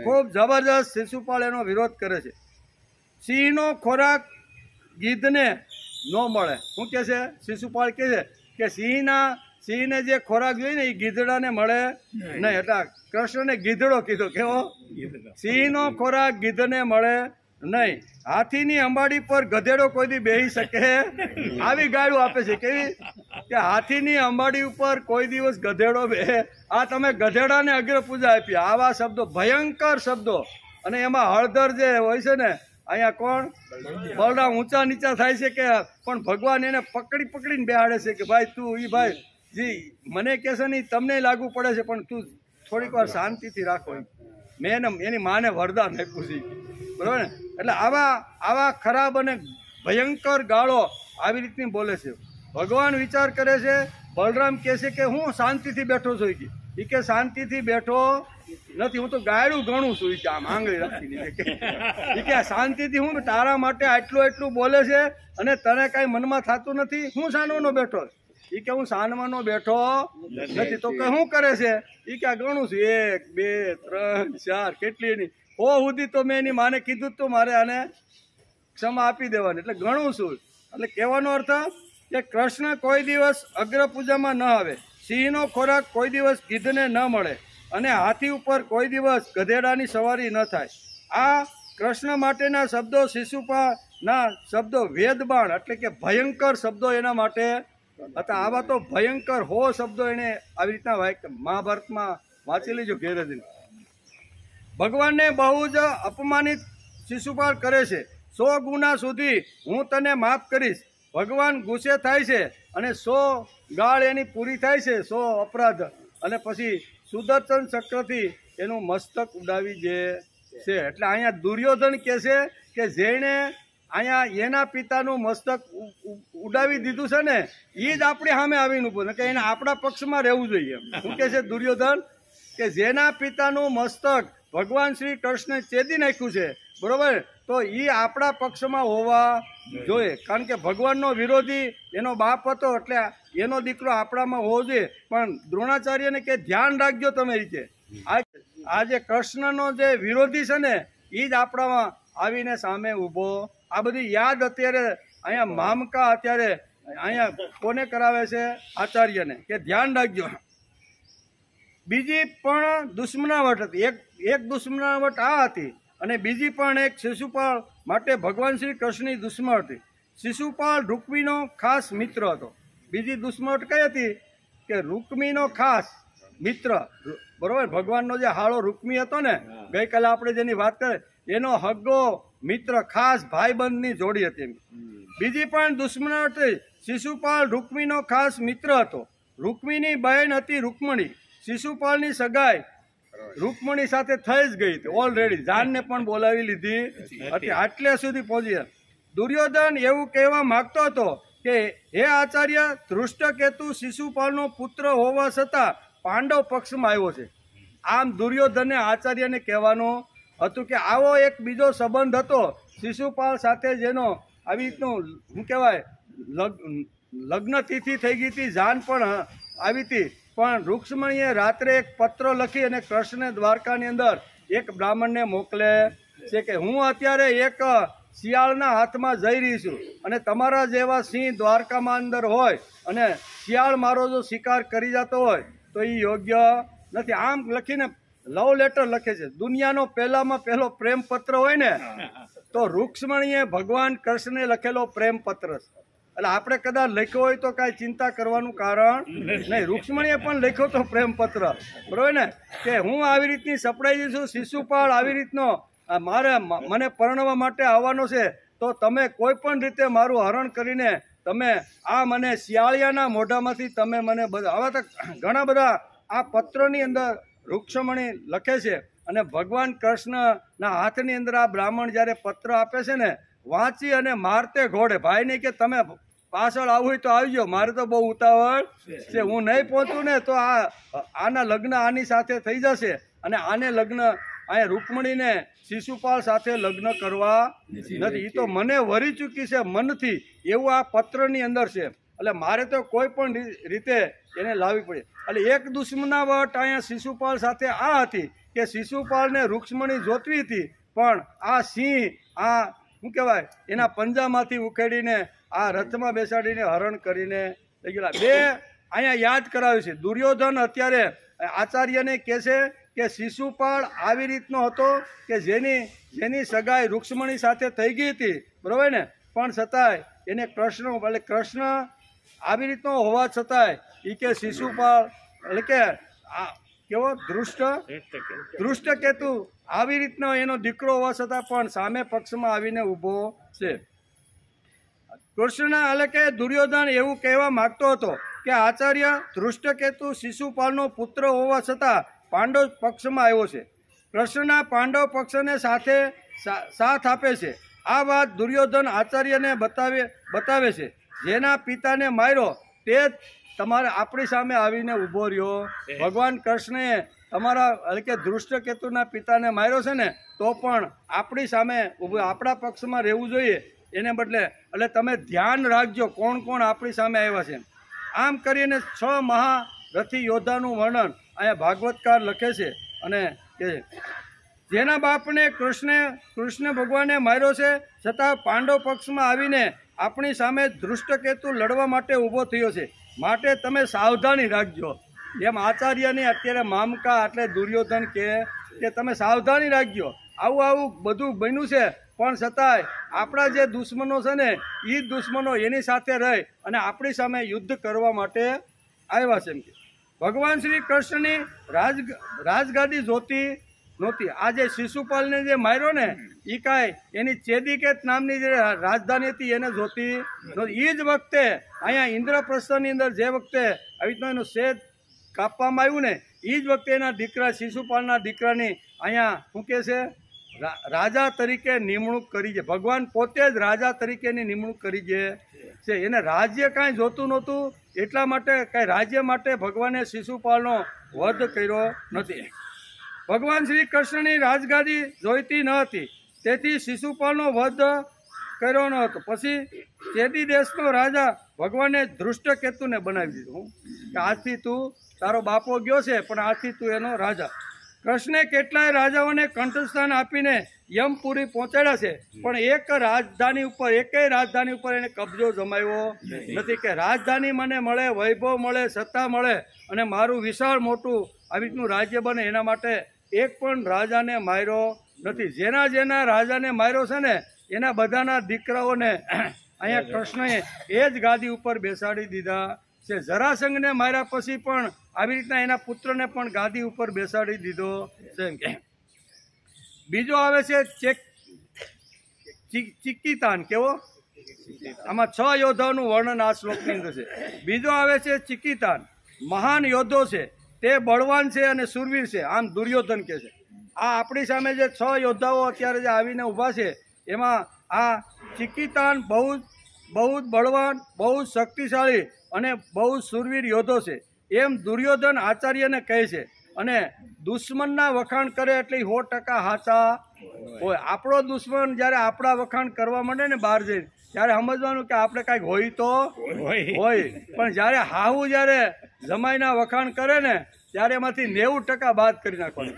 ખૂબ જબરજસ્ત શિશુપાળ એનો વિરોધ કરે છે. સિંહનો ખોરાક ગીધને ન મળે. શું કે છે શિશુપાળ? કે છે કે સિંહને જે ખોરાક જોઈએ ને એ ગીધડાને મળે નહીં. એટલે કૃષ્ણને ગીધડો કીધો. કેવો? સિંહનો ખોરાક ગીધને મળે નહીં. હાથીની અંબાડી પર ગધેડો કોઈ દી બેસી શકે આવી ગાળું આપે છે. કેવી? કે હાથીની અંબાડી ઉપર કોઈ દિવસ ગધેડો બે. આ તમે ગધેડાને અગ્ર પૂજા આપી. આવા શબ્દો, ભયંકર શબ્દો. અને એમાં હળદર જે હોય છે ને, અહીંયા કોણ? બલરામ ઊંચા નીચા થાય છે કે, પણ ભગવાન એને પકડી પકડીને બેહાડે છે કે ભાઈ તું ઈ ભાઈ જી મને કહેશે નહીં, તમને લાગુ પડે છે પણ તું થોડીક વાર શાંતિથી રાખો. મેં એની માને વરદાન આપ્યું છે, બરાબર ને. એટલે આવા ખરાબ અને ભયંકર ગાળો આવી રીતની બોલે છે. ભગવાન વિચાર કરે છે, બલરામ કહે છે કે હું શાંતિથી બેઠો છું. એ કે શાંતિથી બેઠો નથી, હું તો ગાયડું ગણું છું. એ કે આમ આંગળી રાખીને એ કે શાંતિથી હું તારા માટે એટલું બોલે છે અને તને કાંઈ મનમાં થતું નથી. હું સાનવાનો બેઠો. એ કે હું સાનવાનો બેઠો નથી. તો કે શું કરે છે? એ કે ગણું છું 1 2 3 4 કેટલી એની 100 સુધી તો મેં એની માને કીધું તો મારે આને ક્ષમા આપી દેવાની. એટલે ગણું છું. એટલે કહેવાનો અર્થ કે કૃષ્ણ કોઈ દિવસ અગ્ર પૂજામાં ન આવે, સિંહનો ખોરાક કોઈ દિવસ ગીધને ન મળે અને હાથી ઉપર કોઈ દિવસ ગધેડાની સવારી ન થાય. આ કૃષ્ણ માટેના શબ્દો શિશુપાળના શબ્દો વેદબાણ એટલે કે ભયંકર શબ્દો એના માટે હતા. આવા તો ભયંકર 100 શબ્દો એને આવી રીતના મહાભારતમાં વાંચી લેજો ઘેરે જઈને. ભગવાનને બહુ જ અપમાનિત શિશુપાળ કરે છે. 100 ગુના સુધી હું તને માફ કરીશ. ભગવાન ગુસ્સે થાય છે અને 100 ગાળ એની પૂરી થાય છે. 100 અપરાધ અને પછી સુદર્શન ચક્રથી એનું મસ્તક ઉડાવી દે છે. એટલે અહીંયા દુર્યોધન કહે છે કે જેણે અહીંયા એના પિતાનું મસ્તક ઉડાવી દીધું છે ને એ જ આપણી સામે આવીને ઉભો કે એને આપણા પક્ષમાં રહેવું જોઈએ. શું કહે છે દુર્યોધન કે જેના પિતાનું મસ્તક ભગવાન શ્રી કૃષ્ણે ચેદી નાખ્યું છે, બરોબર, તો એ આપણા પક્ષમાં હોવા જોઈએ. કારણ કે ભગવાનનો વિરોધી એનો બાપ હતો એટલે એનો દીકરો આપણામાં હોવો જોઈએ. પણ દ્રોણાચાર્યને કે ધ્યાન રાખજો તમે એ કે આ જે કૃષ્ણનો જે વિરોધી છે ને એ જ આપણામાં આવીને સામે ઊભો. આ બધી યાદ અત્યારે અહીંયા મામકા અત્યારે અહીંયા કોને કરાવે છે? આચાર્યને, કે ધ્યાન રાખજો. બીજી પણ દુશ્મનાવટ હતી. એક દુશ્મનાવટ આ હતી અને બીજી પણ એક શિશુપાળ માટે ભગવાન શ્રી કૃષ્ણની દુશ્મન હતી. શિશુપાળ રૂકમીનો ખાસ મિત્ર હતો. બીજી દુશ્મનાવટ કઈ હતી કે રૂકમીનો ખાસ મિત્ર, બરોબર, ભગવાનનો જે હાળો રૂકમી હતો ને ગઈકાલે આપણે જેની વાત કરીએ એનો હગ્ગો મિત્ર, ખાસ ભાઈબંધની જોડી હતી. બીજી પણ દુશ્મનાવટ હતી. શિશુપાળ રૂકમીનો ખાસ મિત્ર હતો. રૂકમીની બહેન હતી રૂકમણી. શિશુપાળની સગાઈ રૂકમણી સાથે થઈ જ ગઈ હતી ઓલરેડી, જાનને પણ બોલાવી લીધી હતી. આટલે સુધી પહોંચી. દુર્યોધન એવું કહેવા માંગતો હતો કે હે આચાર્ય, ધૃષ્ટકેતુ શિશુપાળનો પુત્ર હોવા છતાં પાંડવ પક્ષમાં આવ્યો છે. આમ દુર્યોધને આચાર્યને કહેવાનું હતું કે આવો એક બીજો સંબંધ હતો શિશુપાળ સાથે જેનો આવી રીતનું શું કહેવાય લગ્ન તિથિ થઈ ગઈ હતી, જાન પણ આવી હતી. પણ રૂક્ષ્મણીએ રાત્રે એક પત્ર લખી અને કૃષ્ણ દ્વારકાની અંદર એક બ્રાહ્મણને મોકલે છે કે હું અત્યારે એક શિયાળના હાથમાં જઈ રહી છું અને તમારા જેવા સિંહ દ્વારકામાં અંદર હોય અને શિયાળ મારો જો શિકાર કરી જતો હોય તો એ યોગ્ય નથી. આમ લખીને લવ લેટર લખે છે. દુનિયાનો પહેલામાં પહેલો પ્રેમ પત્ર હોય ને તો રૂક્ષ્મણીએ ભગવાન કૃષ્ણને લખેલો પ્રેમ પત્ર. એટલે આપણે કદાચ લખ્યો હોય તો કાંઈ ચિંતા કરવાનું કારણ નહીં. રૂક્ષ્મણીએ પણ લખ્યો તો પ્રેમ પત્ર, બરોબર ને, કે હું આવી રીતની સપડાઈ છું, શિશુપાળ આવી રીતનો મને પરણવા માટે આવવાનો છે, તો તમે કોઈ પણ રીતે મારું હરણ કરીને તમે આ મને શિયાળિયાના મોઢામાંથી તમે મને આવા તો ઘણા બધા આ પત્રની અંદર રૂક્ષ્મણી લખે છે. અને ભગવાન કૃષ્ણના હાથની અંદર આ બ્રાહ્મણ જ્યારે પત્ર આપે છે ને વાંચી અને મારતે ઘોડે ભાઈને કે તમે પાછળ આવવું હોય તો આવજો, મારે તો બહુ ઉતાવળ છે, હું નહીં પહોંચું ને તો આના લગ્ન આની સાથે થઈ જશે અને આને લગ્ન અહીંયા રૂકમણીને શિશુપાળ સાથે લગ્ન કરવા નથી. એ તો મને વરી ચૂકી છે મનથી, એવું આ પત્રની અંદર છે. એટલે મારે તો કોઈ પણ રીતે એને લાવવી પડે. એટલે એક દુશ્મનાવટ અહીંયા શિશુપાળ સાથે આ હતી કે શિશુપાળને રૂક્ષ્મણી જોતવી હતી, પણ આ સિંહ આ શું કહેવાય એના પંજામાંથી ઉખેડીને આ રથમાં બેસાડીને હરણ કરીને લઈ ગયેલા. બે અહીંયા યાદ કરાવ્યું છે. દુર્યોધન અત્યારે આચાર્યને કહે છે કે શિશુપાળ આવી રીતનો હતો કે જેની સગાઈ રૂક્ષ્મણી સાથે થઈ ગઈ હતી, બરોબર ને, પણ છતાંય એને કૃષ્ણ એટલે કૃષ્ણ આવી રીતનો હોવા છતાંય એ કે શિશુપાળ એટલે કે આ કેવો ધૃષ્ટકેતુ આવી રીતનો એનો દીકરો હોવા છતાં પણ સામે પક્ષમાં આવીને ઊભો છે. કૃષ્ણ એટલે કે દુર્યોધન એવું કહેવા માંગતો હતો કે આચાર્ય, ધૃષ્ટકેતુ શિશુપાળનો પુત્ર હોવા છતાં પાંડવ પક્ષમાં આવ્યો છે. કૃષ્ણના પાંડવ પક્ષને સાથ આપે છે. આ વાત દુર્યોધન આચાર્યને બતાવે છે. જેના પિતાને માર્યો તે જ તમારે આપણી સામે આવીને ઊભો રહ્યો. ભગવાન કૃષ્ણએ તમારા એટલે કે ધૃષ્ટકેતુના પિતાને માર્યો છે ને તો પણ આપણી સામે ઊભો આપણા પક્ષમાં રહેવું જોઈએ એને બદલે. એટલે તમે ધ્યાન રાખજો કોણ કોણ આપણી સામે આવ્યા છે. આમ કરીને 6 મહારથી યોદ્ધાનું વર્ણન અહીંયા ભાગવતકાર લખે છે અને કે જેના બાપને કૃષ્ણ ભગવાને માર્યો છે છતાં પાંડવ પક્ષમાં આવીને આપણી સામે ધૃષ્ટકેતુ લડવા માટે ઊભો થયો છે, માટે તમે સાવધાની રાખજો. એમ આચાર્યની અત્યારે મામકા એટલે દુર્યોધન કે તમે સાવધાની રાખજો. આવું બધું બન્યું છે પણ છતાંય આપણા જે દુશ્મનો છે ને એ જ દુશ્મનો એની સાથે રહી અને આપણી સામે યુદ્ધ કરવા માટે આવ્યા છે. એમ કે ભગવાન શ્રી કૃષ્ણની રાજગાદી જોતી નહોતી. આ જે શિશુપાલને જે માર્યો ને એ કાંઈ એની ચેદિકેત નામની જે રાજધાની હતી એને જોતી નહોતી. એ જ વખતે અહીંયા ઇન્દ્રપ્રસ્થની અંદર જે વખતે આવી રીતનો એનું શેદ કાપવામાં આવ્યું ને એ જ વખતે એના દીકરા શિશુપાલના દીકરાની અહીંયા શું કહે છે રાજા તરીકે નિમણૂક કરી છે. ભગવાન પોતે જ રાજા તરીકેની નિમણૂક કરી છે. એને રાજ્ય કાંઈ જોતું નહોતું, એટલા માટે કાંઈ રાજ્ય માટે ભગવાને શિશુપાલનો વધ કર્યો નથી. ભગવાન શ્રી કૃષ્ણની રાજગાદી જોઈતી ન હતી, તેથી શિશુપાલનો વધ કર્યો ન હતો. પછી ચેદી દેશનો રાજા ભગવાને ધૃષ્ટકેતુને બનાવી દીધું કે આજથી તું, તારો બાપો ગયો છે પણ આજથી તું એનો રાજા. કૃષ્ણે કેટલાય રાજાઓને કંઠસ્થાન આપીને યમપુરી પહોંચાડ્યા છે, પણ એકેય રાજધાની ઉપર એને કબજો જમાવ્યો નથી કે રાજધાની મને મળે, વૈભવ મળે, સત્તા મળે અને મારું વિશાળ મોટું આવી રીતનું રાજ્ય બને, એના માટે એક પણ રાજાને માર્યો નથી. જેના રાજાને માર્યો છે ને એના બધાના દીકરાઓને અહીંયા કૃષ્ણએ એ જ ગાદી ઉપર બેસાડી દીધા છે. જરાસંઘને માર્યા પછી પણ આવી રીતના એના પુત્રને પણ ગાદી ઉપર બેસાડી દીધો છે. બીજો આવે છે ચિકિતાન. કેવો? આમાં 6 યોદ્ધાઓનું વર્ણન આ શ્લોકની અંદર છે. બીજો આવે છે ચિકિતાન. મહાન યોદ્ધો છે, તે બળવાન છે અને સુરવીર છે, આમ દુર્યોધન કહે છે. આ આપણી સામે જે 6 યોદ્ધાઓ અત્યારે જે આવીને ઊભા છે એમાં આ ચિકિતાન બહુ જ બળવાન, બહુ જ શક્તિશાળી અને બહુ જ સુરવીર યોદ્ધો છે એમ દુર્યોધન આચાર્યને કહે છે. અને દુશ્મનના વખાણ કરે એટલે 100% સાચા હોય. આપણો દુશ્મન જ્યારે આપણા વખાણ કરવા માંડે ને બહાર જઈને, ત્યારે સમજવાનું કે આપણે કાંઈક હોય તો હોય, પણ જ્યારે હાહુ જ્યારે જમાઈના વખાણ કરે ને ત્યારે એમાંથી 90% બાદ કરી નાખવાનું.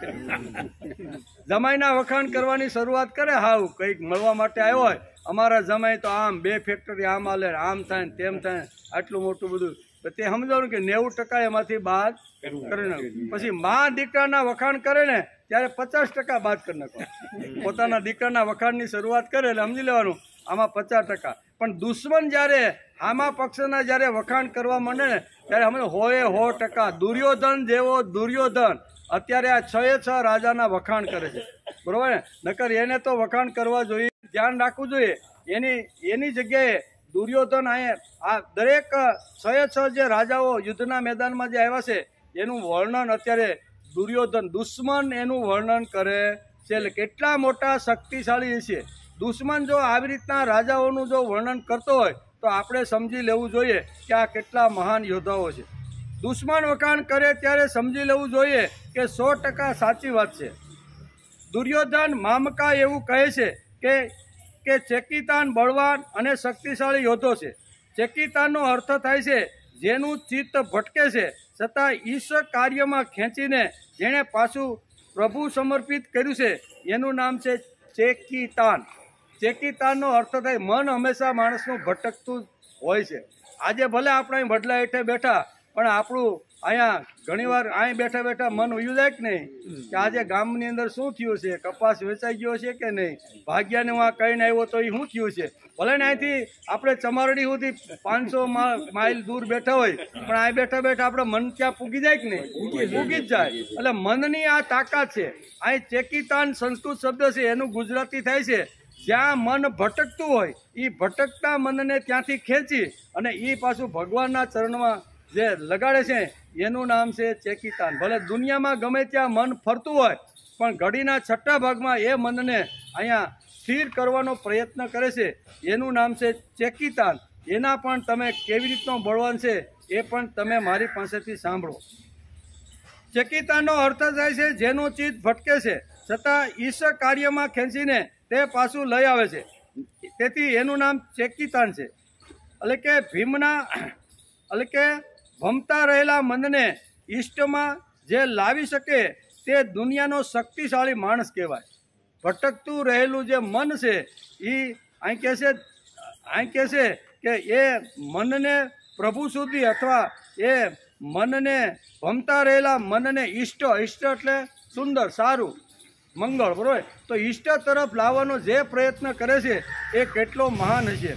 જમાઈના વખાણ કરવાની શરૂઆત કરે, હાવ કંઈક મળવા માટે આવ્યો હોય, અમારા જમાઈ તો આમ 2 ફેક્ટરી આમ હાલે, આમ થાય ને તેમ થાય, આટલું મોટું બધું, તે સમજાવું કે 90% એમાંથી બાદ કરી નાખવું. પછી મા દીકરાના વખાણ કરે ને ત્યારે 50% બાદ કરી નાખવાનું. પોતાના દીકરાના વખાણની શરૂઆત કરે એટલે સમજી લેવાનું આમાં 50%. પણ દુશ્મન જ્યારે આમાં પક્ષના જ્યારે વખાણ કરવા માંડે ને ત્યારે અમે 100% દુર્યોધન જેવો દુર્યોધન અત્યારે આ 6 રાજાના વખાણ કરે છે, બરોબર ને? નકર એને તો વખાણ કરવા જોઈએ, ધ્યાન રાખવું જોઈએ. એની જગ્યાએ દુર્યોધન આ દરેક 6 જે રાજાઓ યુદ્ધના મેદાનમાં જે આવ્યા છે એનું વર્ણન અત્યારે દુર્યોધન દુશ્મન એનું વર્ણન કરે છે. એટલે કેટલા મોટા શક્તિશાળી છે દુશ્મન. જો આવી રીતના રાજાઓનું જો વર્ણન કરતો હોય તો આપણે સમજી લેવું જોઈએ કે આ કેટલા મહાન યોદ્ધાઓ છે. દુશ્મન વખાણ કરે ત્યારે સમજી લેવું જોઈએ કે 100% સાચી વાત છે. દુર્યોધન મામકા એવું કહે છે કે ચેકિતાન બળવાન અને શક્તિશાળી યોદ્ધો છે. ચેકિતાનનો અર્થ થાય છે જેનું ચિત્ત ભટકે છે છતાં ઈશ્વર કાર્યમાં ખેંચીને જેણે પાછું પ્રભુ સમર્પિત કર્યું છે એનું નામ છે ચેકિતાન. ચેકિતાનનો અર્થ થાય મન હંમેશા માણસનું ભટકતું હોય છે. આજે ભલે આપણે અહીં વડલા હેઠે બેઠા, પણ આપણું અહીંયા ઘણીવાર અહીં બેઠા બેઠા મન ઉયું જાય કે નહીં કે આજે ગામની અંદર શું થયું છે, કપાસ વેચાઈ ગયો છે કે નહીં, ભાગ્યાને હું આ કહીને આવ્યો તો એ શું થયું છે. ભલે ને અહીંથી આપણે ચમારડી સુધી 500 માઇલ દૂર બેઠા હોય, પણ અહીં બેઠા બેઠા આપણે મન ત્યાં પૂગી જાય કે નહીં, પૂગી જ જાય. એટલે મનની આ તાકાત છે. અહીં ચેકિતાન સંસ્કૃત શબ્દ છે, એનું ગુજરાતી થાય છે જ્યાં મન ભટકતું હોય એ ભટકતા મનને ત્યાંથી ખેંચી અને એ પાછું ભગવાનના ચરણમાં જે લગાડે છે એનું નામ છે ચેકિતાન. ભલે દુનિયામાં ગમે ત્યાં મન ફરતું હોય, પણ ઘડીના 6 ભાગમાં એ મનને અહીંયા સ્થિર કરવાનો પ્રયત્ન કરે છે, એનું નામ છે ચેકિતાન. એના પણ તમે કેવી રીતનો બળવાન છે એ પણ તમે મારી પાસેથી સાંભળો. ચેકિતાનનો અર્થ થાય છે જેનું ચિત્ત ભટકે છે છતાં ઈશ્વર કાર્યમાં ખેંચીને તે પાછું લઈ આવે છે, તેથી એનું નામ ચેકિતાન છે. એટલે કે ભમતા રહેલા મનને ઈષ્ટમાં જે લાવી શકે તે દુનિયાનો શક્તિશાળી માણસ કહેવાય. ભટકતું રહેલું જે મન છે એ અહીં કહે છે કે એ મનને પ્રભુ સુધી અથવા એ મનને ભમતા રહેલા મનને ઈષ્ટ એટલે સુંદર, સારું, મંગળ, બરોબર? તો ઈષ્ટ તરફ લાવવાનો જે પ્રયત્ન કરે છે એ કેટલો મહાન હશે.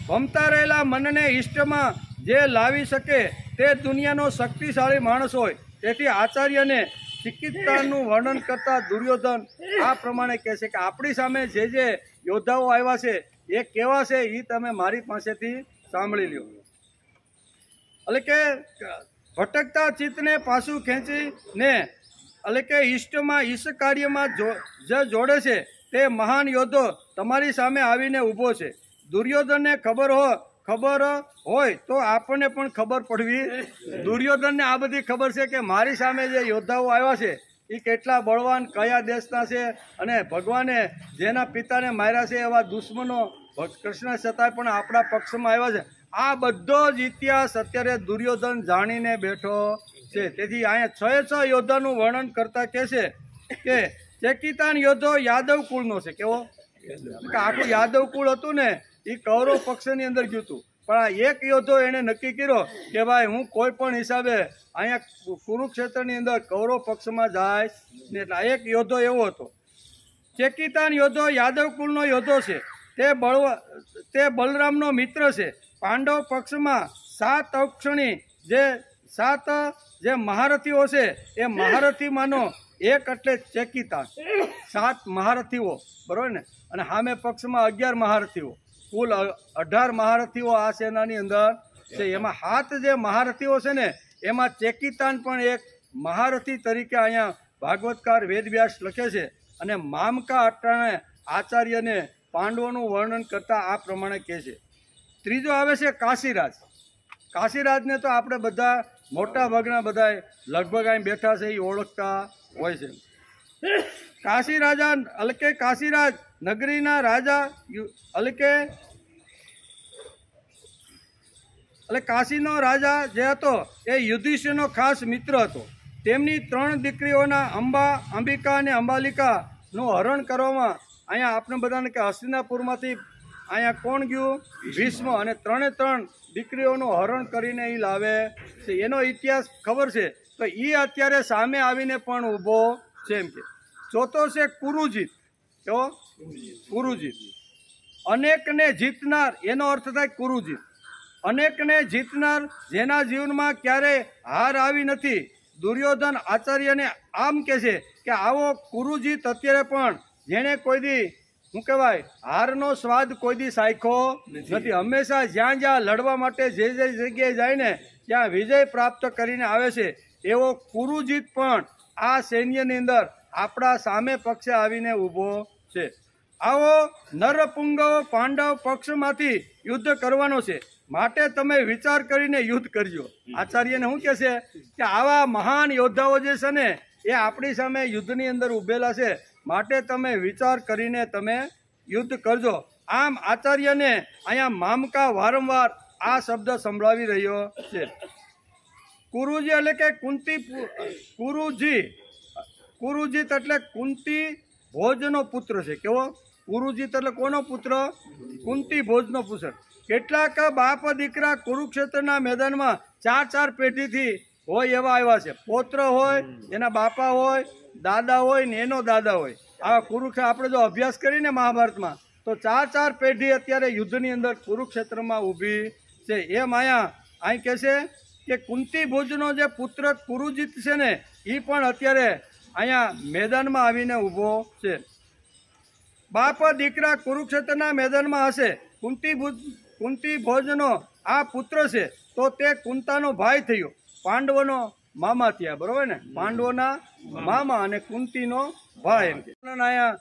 ભમતા રહેલા મનને ઈષ્ટમાં જે લાવી શકે તે દુનિયાનો શક્તિશાળી માણસ હોય. તેથી આચાર્યને ચિકિતાનનું વર્ણન કરતા દુર્યોધન આ પ્રમાણે કહે છે કે આપણી સામે જે યોદ્ધાઓ આવ્યા છે એ કેવા છે એ તમે મારી પાસેથી સાંભળી લ્યો. એટલે કે ભટકતા ચિત્તને પાછું ખેંચીને એટલે કે ઈષ્ટમાં ઈષ્ટ કાર્યમાં જે જોડે છે તે મહાન યોદ્ધો તમારી સામે આવીને ઊભો છે. દુર્યોધનને ખબર હોય તો આપણને પણ ખબર પડવી. દુર્યોધનને આ બધી ખબર છે કે મારી સામે જે યોદ્ધાઓ આવ્યા છે એ કેટલા બળવાન, કયા દેશના છે, અને ભગવાને જેના પિતાને માર્યા છે એવા દુશ્મનો કૃષ્ણ છતાંય પણ આપણા પક્ષમાં આવ્યા છે. આ બધો જ ઇતિહાસ અત્યારે દુર્યોધન જાણીને બેઠો છે. તેથી અહીંયા 6 યોદ્ધાનું વર્ણન કરતા કહે છે કે ચેકિતાન યોદ્ધો યાદવ કુળનો છે. કેવો? આખું યાદવ કુળ હતું ને એ કૌરવ પક્ષની અંદર ગયું હતું, પણ આ એક યોદ્ધો એને નક્કી કર્યો કે ભાઈ હું કોઈ પણ હિસાબે અહીંયા કુરુક્ષેત્રની અંદર કૌરવ પક્ષમાં જાય ને. એટલે એક યોદ્ધો એવો હતો. ચેકિતાન યોદ્ધો યાદવ કુળનો યોદ્ધો છે. તે બલરામનો મિત્ર છે. પાંડવ પક્ષમાં 7 અક્ષણી જે મહારથીઓ છે એ મહારથીમાંનો એક એટલે ચેકિતાન. 7 મહારથીઓ, બરોબર ને? અને સામે પક્ષમાં 11 મહારથીઓ, કુલ 18 મહારથીઓ આ સેનાની અંદર છે. એમાં 7 જે મહારથીઓ છે ને એમાં ચેકિતાન પણ એક મહારથી તરીકે અહીંયા ભાગવતકાર વેદવ્યાસ લખે છે. અને મામકા અટાણે આચાર્યને પાંડવોનું વર્ણન કરતા આ પ્રમાણે કહે છે. ત્રીજો આવે છે કાશીરાજ. કાશીરાજને તો આપણે બધા મોટા ભાગના બધા લગભગ અહીં બેઠા છે એ ઓળખતા હોય છે. કાશીરાજ નગરીના રાજા કાશીનો રાજા જે હતો એ યુધિષ્ઠિરનો ખાસ મિત્ર હતો. તેમની 3 દીકરીઓના અંબિકા અને અંબાલિકાનું હરણ કરવામાં અહીંયા આપણે બધાને કે હસ્તિનાપુરમાંથી અહીંયા કોણ ગયું? ભીષ્મ. અને 3 દીકરીઓનું હરણ કરીને એ લાવે છે. એનો ઇતિહાસ ખબર છે તો એ અત્યારે સામે આવીને પણ ઊભો છે. એમ કે ચોથો છે કુરુજીત. કેવો? કુરુજીત. અનેકને જીતનાર, એનો અર્થ થાય કુરુજીત. અનેકને જીતનાર, જેના જીવનમાં ક્યારેય હાર આવી નથી. દુર્યોધન આચાર્યને આમ કહે છે કે આવો કુરુજીત અત્યારે પણ જેણે કોઈ દી શું કહેવાય હારનો સ્વાદ કોઈ દી સાખ્યો નથી. હંમેશા જ્યાં લડવા માટે જે જગ્યાએ જાય ને ત્યાં વિજય પ્રાપ્ત કરીને આવે છે. એવો કુરુજીત પણ આ સૈન્યની અંદર આપણા સામે પક્ષે આવીને ઊભો છે. આવો નરપુંગવો પાંડવ પક્ષમાંથી યુદ્ધ કરવાનો છે, માટે તમે વિચાર કરીને યુદ્ધ કરજો. આચાર્યને શું કહે છે કે આવા મહાન યોદ્ધાઓ જે છે ને એ આપણી સામે યુદ્ધની અંદર ઊભેલા છે, માટે તમે વિચાર કરીને તમે યુદ્ધ કરજો. આમ આચાર્યને અહીંયા મામકા વારંવાર આ શબ્દ સંભળાવી રહ્યો છે. કુરુજી એટલે કે કુરુજીત એટલે કુંતી ભોજનો પુત્ર છે. કેવો? કુરુજીત એટલે કોનો પુત્ર? કુંતી ભોજનો પુત્ર. કેટલાક બાપ દીકરા કુરુક્ષેત્રના મેદાનમાં 4 પેઢીથી હોય એવા આવ્યા છે. પૌત્ર હોય, એના બાપા હોય, દાદા હોય ને એનો દાદા હોય. આવા કુરુક્ષેત્ર આપણે જો અભ્યાસ કરીને મહાભારતમાં તો 4 પેઢી અત્યારે યુદ્ધની અંદર કુરુક્ષેત્રમાં ઊભી છે. એમ અહીં કહે છે કે કુંતી ભોજનો જે પુત્ર કુરુજીત છે ને એ પણ અત્યારે અહીંયા મેદાનમાં આવીને ઊભો છે. બાપ દીકરા કુરુક્ષેત્રના મેદાનમાં હશે. કુંતી ભોજનો આ પુત્ર છે તો તે કુંતાનો ભાઈ થયો, પાંડવોનો મામા થયા. બરોબર ને? પાંડવોના મામા અને કુંતીનો ભાઈ. એમ કે અહીંયા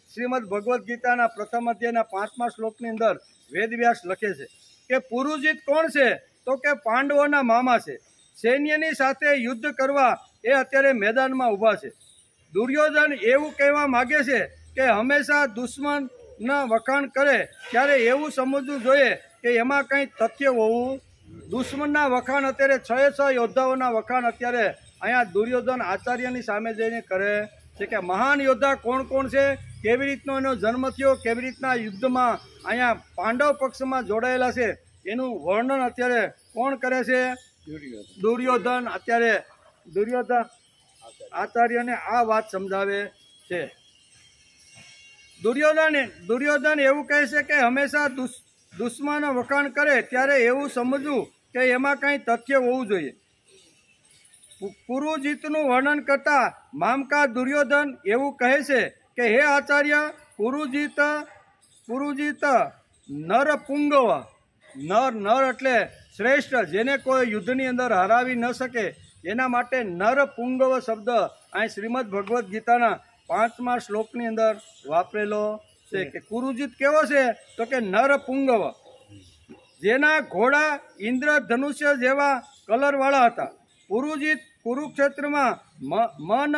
શ્રીમદ ભગવદ્ ગીતાના પ્રથમ અધ્યાયના 5મા શ્લોકની અંદર વેદવ્યાસ લખે છે કે પુરુજીત કોણ છે? તો કે પાંડવોના મામા છે. સૈન્યની સાથે યુદ્ધ કરવા એ અત્યારે મેદાનમાં ઊભા છે. દુર્યોધન એવું કહેવા માગે છે કે હંમેશા દુશ્મનના વખાણ કરે ત્યારે એવું સમજવું જોઈએ કે એમાં કંઈ તથ્ય હોવું. દુશ્મનના વખાણ અત્યારે 6 યોદ્ધાઓના વખાણ અત્યારે અહીંયા દુર્યોધન આચાર્યની સામે જઈને કરે છે કે મહાન યોદ્ધા કોણ કોણ છે, કેવી રીતનો એનો જન્મ થયો, કેવી રીતના યુદ્ધમાં અહીંયા પાંડવ પક્ષમાં જોડાયેલા છે એનું વર્ણન અત્યારે કોણ કરે છે? દુર્યોધન. અત્યારે દુર્યોધન આચાર્યને આ વાત સમજાવે છે. દુર્યોધન એવું કહે છે કે હંમેશા દુશ્મન વખાણ કરે ત્યારે એવું સમજવું કે એમાં કંઈ તથ્ય હોવું જોઈએ. કુરુજીતનું વર્ણન કરતા મામકા દુર્યોધન એવું કહે છે કે હે આચાર્ય, કુરુજીત નરપુંગવ. નર એટલે શ્રેષ્ઠ, જેને કોઈ યુદ્ધની અંદર હરાવી ન શકે એના માટે નરપુંગવ શબ્દ અહીં શ્રીમદ ભગવદ્ ગીતાના 5મા શ્લોકની અંદર વાપરેલો છે. કે કુરુજીત કેવો છે તો કે નરપુંગવ, જેના ઘોડા ઇન્દ્રધનુષ્ય જેવા કલરવાળા હતા. પુરુજીત કુરુક્ષેત્રમાં મન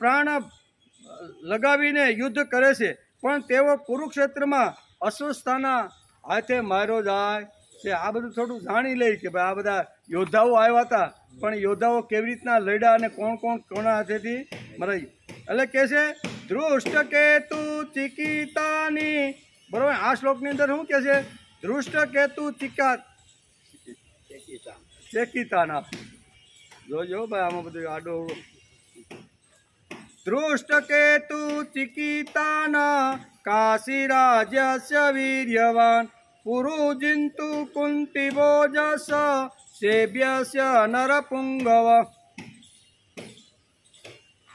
પ્રાણ લગાવીને યુદ્ધ કરે છે, પણ તેઓ કુરુક્ષેત્રમાં અસ્વસ્થાના હાથે માર્યો જાય છે. આ બધું થોડું જાણી લઈ કે ભાઈ આ બધા યોદ્ધાઓ આવ્યા હતા, પણ યોદ્ધાઓ કેવી રીતના લડ્યા અને કોણ કોણ કોના હાથેથી મરાય. એટલે કે છે ધૃષ્ટ કેતુ ચિકિતાની, બરોબર. આ શ્લોકની અંદર શું કે છે? ધૃષ્ટ કેતુ ચેકિતાના. જોજો ભાઈ આમાં બધું આડો. ધૃષ્ટ કેતુ ચિકિતાના કાશી રાજ્યસ્ય વીર્યવાન પુરુજિંતુ કુંતી ભોજસ સેવ્યસ્ય નરપુંગવ.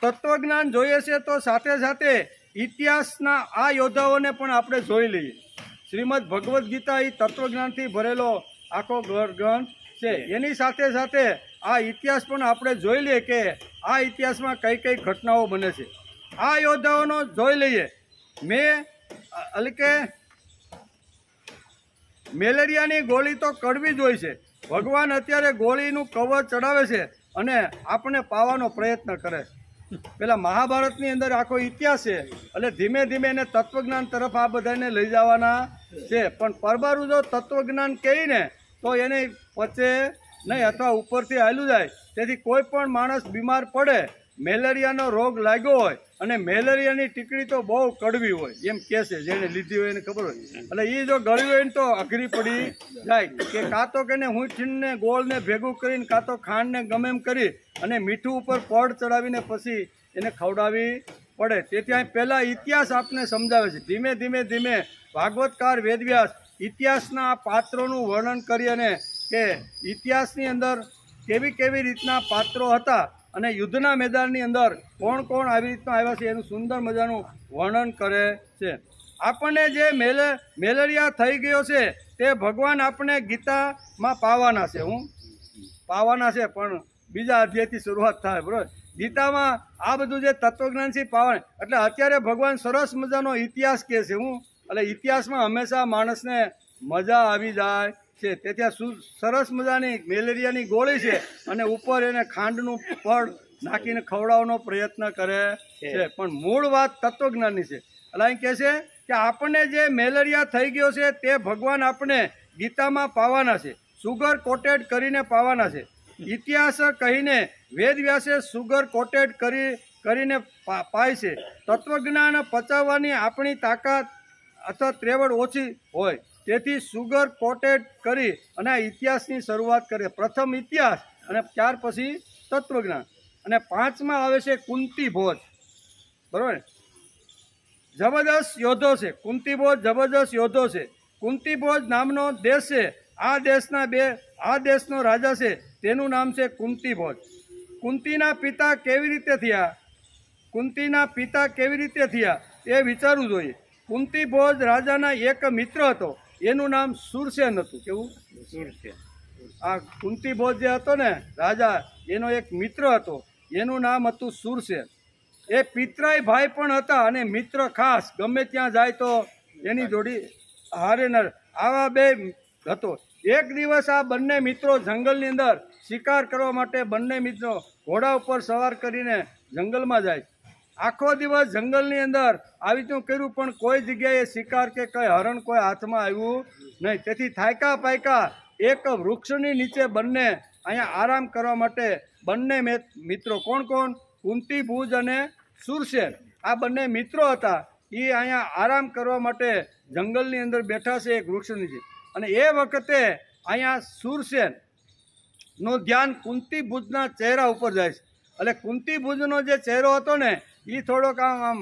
તત્વજ્ઞાન જોઈએ છે તો સાથે સાથે ઇતિહાસના આ યોદ્ધાઓને પણ આપણે જોઈ લઈએ. શ્રીમદ ભગવદ્ ગીતા એ તત્વજ્ઞાનથી ભરેલો આખો ગ્રંથ છે. એની સાથે સાથે આ ઇતિહાસ પણ આપણે જોઈ લઈએ કે આ ઇતિહાસમાં કઈ કઈ ઘટનાઓ બને છે. આ યોદ્ધાઓનો જોઈ લઈએ. એટલે કે મેલેરિયાની ગોળી તો કડવી જ હોય છે. ભગવાન અત્યારે ગોળીનું કવર ચડાવે છે અને આપણને પાવાનો પ્રયત્ન કરે છે. પેલા મહાભારતની અંદર આખો ઇતિહાસ છે, એટલે ધીમે ધીમે એને તત્વજ્ઞાન તરફ આ બધાને લઈ જવાના છે. પણ પરબારું જો તત્વજ્ઞાન કહીને તો એને પચે નહીં અથવા ઉપરથી હાલ્યું જાય. તેથી કોઈ પણ માણસ બીમાર પડે, મેલેરિયાનો રોગ લાગ્યો હોય અને મેલેરિયાની ટીકડી તો બહુ કડવી હોય એમ કહે છે, જેને લીધી હોય એને ખબર હોય. એટલે એ જો ગળ્યું હોય ને તો અઘરી પડી જાય. કે કાં તો કે હુંઠીને ગોળને ભેગું કરીને કાં તો ખાંડને ગમે એમ કરી અને મીઠું ઉપર પડ ચડાવીને પછી એને ખવડાવવી પડે. તેથી અહીં પહેલાં ઇતિહાસ આપને સમજાવે છે. ધીમે ધીમે ધીમે ભાગવતકાર વેદવ્યાસ ઇતિહાસના આ પાત્રોનું વર્ણન કરી અને કે ઇતિહાસની અંદર કેવી કેવી રીતના પાત્રો હતા અને યુદ્ધના મેદાનની અંદર કોણ કોણ આવી રીતના આવ્યા છે એનું સુંદર મજાનું વર્ણન કરે છે. આપણને જે મેલેરિયા થઈ ગયો છે તે ભગવાન આપણે ગીતામાં પાવાના છે. પાવાના છે, પણ બીજા અધ્યાયથી શરૂઆત થાય, બરાબર. ગીતામાં આ બધું જે તત્વજ્ઞાન છે પાવાના. એટલે અત્યારે ભગવાન સરસ મજાનો ઇતિહાસ કહે છે. એટલે ઇતિહાસમાં હંમેશા માણસને મજા આવી જાય છે. તેથી સરસ મજાની મેલેરિયાની ગોળી છે અને ઉપર એને ખાંડનું પડ નાખીને ખવડાવવાનો પ્રયત્ન કરે છે. પણ મૂળ વાત તત્વજ્ઞાનની છે. એટલે અહીં કહે છે કે આપણને જે મેલેરિયા થઈ ગયો છે તે ભગવાન આપણે ગીતામાં પાવાના છે, સુગર કોટેડ કરીને પાવાના છે. ઇતિહાસ કહીને વેદવ્યાસે સુગર કોટેડ કરીને પાય છે. તત્વજ્ઞાન પચાવવાની આપણી તાકાત અથવા ત્રેવડ ઓછી હોય, તેથી સુગર કોટેડ કરી અને આ ઇતિહાસની શરૂઆત કરે. પ્રથમ ઇતિહાસ અને ત્યાર પછી તત્વજ્ઞાન. અને 5માં આવે છે કુંતી ભોજ, બરાબર. જબરદસ્ત યોદ્ધો છે. કુંતી ભોજ જબરદસ્ત યોદ્ધો છે. કુંતી ભોજ નામનો દેશ છે. આ દેશનો રાજા છે, તેનું નામ છે કુંતી ભોજ. કુંતીના પિતા કેવી રીતે થયા એ વિચારવું જોઈએ. કુંતી ભોજ રાજાના એક મિત્ર હતો, એનું નામ સુરસેન હતું. કેવું? સુરસેન. આ કુંતી ભોજ જે હતો ને રાજા, એનો એક મિત્ર હતો, એનું નામ હતું સુરસેન. એ પિતરાઈ ભાઈ પણ હતા અને મિત્ર ખાસ. ગમે ત્યાં જાય તો એની જોડી હારે ન. આવા બે હતો. એક દિવસ આ બંને મિત્રો જંગલની અંદર શિકાર કરવા માટે બંને મિત્રો ઘોડા ઉપર સવાર કરીને જંગલમાં જાય. આખો દિવસ જંગલની અંદર આવી રીતનું કર્યું, પણ કોઈ જગ્યાએ શિકાર કે કંઈ હરણ કોઈ હાથમાં આવ્યું નહીં. તેથી થાયકા પાયકા એક વૃક્ષની નીચે બંને અહીંયા આરામ કરવા માટે બંને મિત્રો, કોણ કોણ? કુંતી ભોજ અને સુરસેન, આ બંને મિત્રો હતા. એ અહીંયા આરામ કરવા માટે જંગલની અંદર બેઠા છે એક વૃક્ષ નીચે. અને એ વખતે અહીંયા સુરસેનનું ધ્યાન કુંતી ભુજના ચહેરા ઉપર જાય છે. એટલે કુંતી ભુજનો જે ચહેરો હતો ને એ થોડોક આમ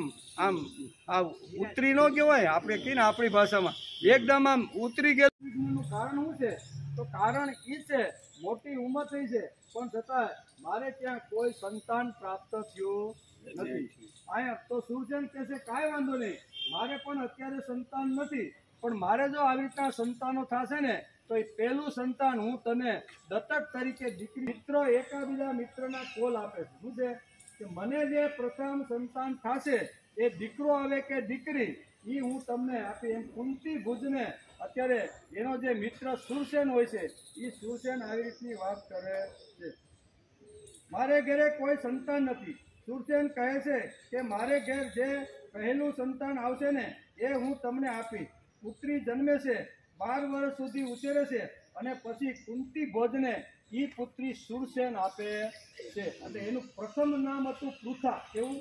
ઉતરી ન કહેવાય, આપણે કહીએ ને આપણી ભાષામાં, એકદમ આમ ઉતરી ગયેલું. કારણ શું છે? તો કારણ એ છે મોટી ઉંમર થઈ છે, પણ છતાં મારે ત્યાં કોઈ સંતાન પ્રાપ્ત થયું નથી. અહીંયા તો સુરસેન કહે છે કાંઈ વાંધો નહીં, મારે પણ અત્યારે સંતાન નથી, પણ મારે જો આવી રીતના સંતાનો થશે ને તો એ પહેલું સંતાન હું તને દત્તક તરીકે દીકરી મિત્રો એકાબીજા મિત્રના કોલ આપે છે. શું છે કે મને જે પ્રથમ સંતાન થશે એ દીકરો આવે કે દીકરી એ હું તમને આપી. એમ કુંતી ભુજને અત્યારે એનો જે મિત્ર સુરસેન હોય છે એ સુરસેન આવી રીતની વાત કરે છે. મારે ઘરે કોઈ સંતાન નથી. સુરસેન કહે છે કે મારે ઘેર જે પહેલું સંતાન આવશે ને એ હું તમને આપી. પુત્રી જન્મે છે, 12 વર્ષ સુધી ઉછેરે છે અને પછી કુંતી ભોજને એ પુત્રી સુરસેન આપે છે. અને એનું પ્રથમ નામ હતું પૃથા. કેવું?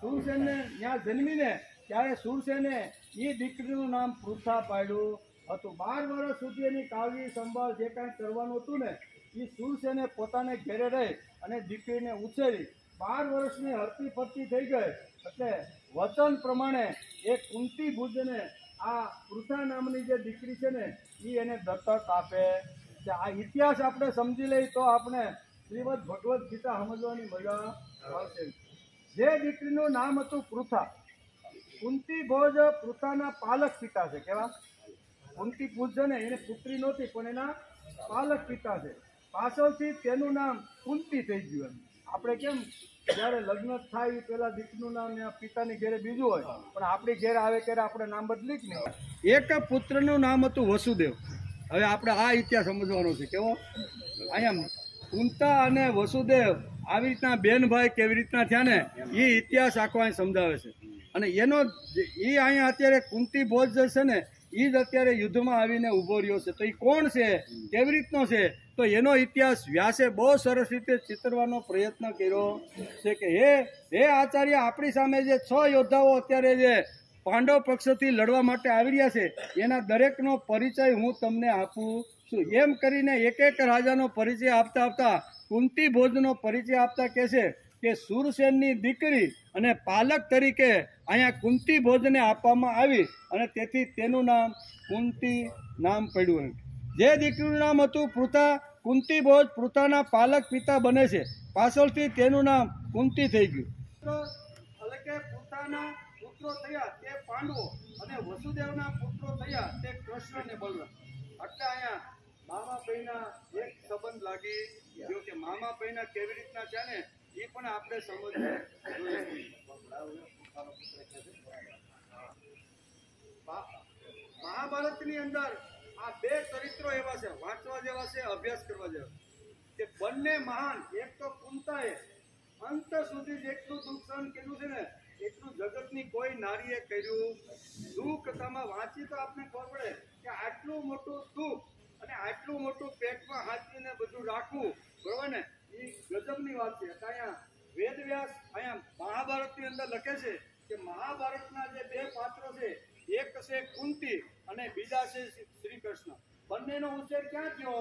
સુરસેનને ત્યાં જન્મીને ત્યારે સુરસેને એ દીકરીનું નામ પૃથા પાડ્યું હતું. 12 વર્ષ સુધી એની કાળજી સંભાળ જે કાંઈ કરવાનું હતું ને એ સુરસેને પોતાને ઘેરે રહી અને દીકરીને ઉછેરી. 12 વર્ષની હરતી ફરતી થઈ ગઈ એટલે વચન પ્રમાણે એ કુંતી ભુજને આ પૃથા નામની જે દીકરી છે ને એ એને દત્તક આપે છે. આ ઇતિહાસ આપણે સમજી લઈએ તો આપણે શ્રીમદ ભગવદ્ ગીતા સમજવાની મજા આવશે. જે દીકરીનું નામ હતું પૃથા, કુંતી ભોજ પૃથાના પાલક પિતા છે. કેવા? કુંતી ભુજ છે ને એને પુત્રી નહોતી પણ એના પાલક પિતા છે. પાછળથી તેનું નામ કુંતી થઈ ગયું. આપણે કેમ જ્યારે લગ્ન થાય એ પેલા દીકરીનું નામ પિતાની ઘેરે બીજું હોય પણ આપણી ઘેરે આવે ત્યારે આપણે નામ બદલી જ નહીં. એક પુત્રનું નામ હતું વસુદેવ. હવે આપણે આ ઇતિહાસ સમજવાનો છે. કેવો? અહીંયા કુંતા અને વસુદેવ આવી રીતના બેન ભાઈ કેવી રીતના થયા ને એ ઇતિહાસ આખો અહીં સમજાવે છે. અને એનો એ અહીંયા અત્યારે કુંતી ભોજ જે છે ને એ જ અત્યારે યુદ્ધમાં આવીને ઊભો રહ્યો છે. તો એ કોણ છે, કેવી રીતનો છે, તો એનો ઇતિહાસ વ્યાસે બહુ સરસ રીતે ચિતરવાનો પ્રયત્ન કર્યો છે કે હે આચાર્ય, આપણી સામે જે 6 યોદ્ધાઓ અત્યારે જે પાંડવ પક્ષથી લડવા માટે આવી રહ્યા છે એના દરેકનો પરિચય હું તમને આપું છું. એમ કરીને એક એક રાજાનો પરિચય આપતા આપતા કુંતી ભોજનો પરિચય આપતા કહે છે કે સુરસેનની દીકરી અને પાલક તરીકે અહીંયા કુંતી ભોજને આપવામાં આવી અને તેથી તેનું નામ કુંતી નામ પડ્યું. જે દીકરીનું નામ હતું પૃથા, કુંતી ભોજ પૃથાના પાલક પિતા બને છે. પાછળથી તેનું નામ કુંતી થઈ ગયું. એટલે કે પૃથાના પુત્રો થયા તે પાંડવો અને વસુદેવના પુત્રો થયા તે કૃષ્ણ ને બલરામ. એટલે અહીંયા મામા પૈના એક સંબંધ લાગી ગયો કે મામા પૈના કેવી રીતના છે ને એ પણ આપણે સમજવું જોઈએ. મહાભારતની અંદર આ 2 ચરિત્રો એવા છે વાંચવા જેવા છે, અભ્યાસ કરવા જેવા કે બંને મહાન. એક તો કુંતાએ અંત સુધી જેટલું દુઃખ સહન કર્યું છે ને એટલું જગતની કોઈ નારીએ કર્યું દુઃખ. તમે વાંચી તો આપને ખબર પડે કે આટલું મોટું દુઃખ અને આટલું મોટું પેટમાં હાથવીને બધું રાખવું, બરોબર ને, એ ગજબની વાત છે. અહીંયા વેદવ્યાસ અહીંયા મહાભારતની અંદર લખે છે કે મહાભારતના જે 2 પાત્રો છે એક છે કુંતી અને બીજા છે શ્રી કૃષ્ણ. બંનેનો ઉછેર ક્યાં થયો?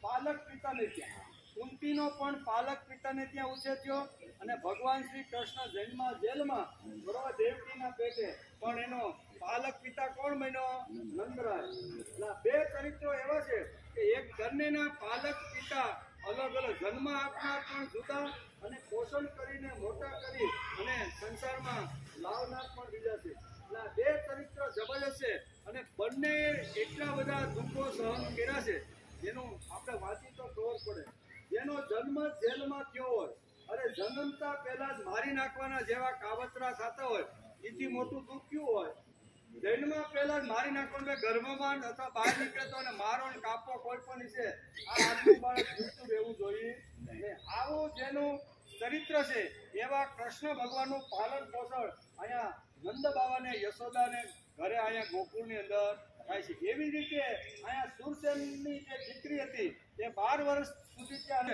પાલક પિતાને ત્યાં. કુંતીનો પણ પાલક પિતાને ત્યાં ઉછેર થયો અને ભગવાન શ્રી કૃષ્ણ જન્મમાં જેલમાં બરોબર દેવકીના પેટે પણ એનો પાલક પિતા કોણ બન્યો? નંદરાય. 2 ચરિત્રો એવા છે કે એક બંનેના પાલક પિતા અલગ અલગ, જન્મ આપનાર પણ જુદા અને પોષણ કરીને મોટા કરી અને સંસારમાં લાવનાર પણ બીજા છે. 2 ચરિત્ર જબરજસ્ત છે અને બંને એટલા બધા દુઃખો સહન કર્યા છે જેનું આપણે વાંચી તો ખબર પડે. જેનો જન્મ જેલમાં થયો હોય, અરે જન્મતા પહેલા જ મારી નાખવાના જેવા કાવતરા થતા હોય, એથી મોટું દુઃખ કયું હોય? જન્મમાં પહેલા જ મારી નાખવાનું, ગર્ભમાં અથવા બહાર નીકળે તો મારો ને કાપો કોઈ પણ છે આ આદમી બાળક જીવતું રહેવું જોઈએ. આવું જેનું ચરિત્ર છે એવા કૃષ્ણ ભગવાનનું પાલન પોષણ અહીંયા નંદ બાવાને યશોદાને ઘરે અહીંયા ગોકુળની અંદર થાય છે. એવી રીતે અહીંયા સુરસેનની જે દીકરી હતી એ 12 વર્ષ સુધી ત્યાં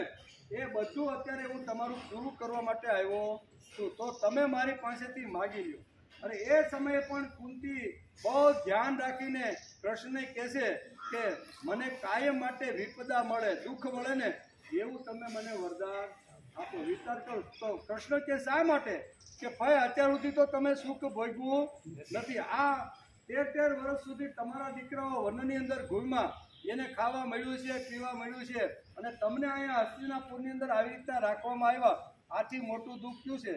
એ બધું અત્યારે હું તમારું પૂરું કરવા માટે આવ્યો છું, તો તમે મારી પાસેથી માગી લ્યો. અને એ સમયે પણ કુંતી બહુ ધ્યાન રાખીને કૃષ્ણને કહે છે કે મને કાયમ માટે વિપદા મળે, દુઃખ મળે ને એવું તમે મને વરદાન આપો. વિચાર કરો તો કૃષ્ણ કે શા માટે? કે ભાઈ અત્યાર સુધી તો તમે સુખ ભોગવું નથી. આ 13 વર્ષ સુધી તમારા દીકરાઓ વનની અંદર ઘૂમમાં, એને ખાવા મળ્યું છે, પીવા મળ્યું છે અને તમને અહીંયા હસ્તિનાપુરની અંદર આવી રીતના રાખવામાં આવ્યા. આથી મોટું દુઃખ થયું છે.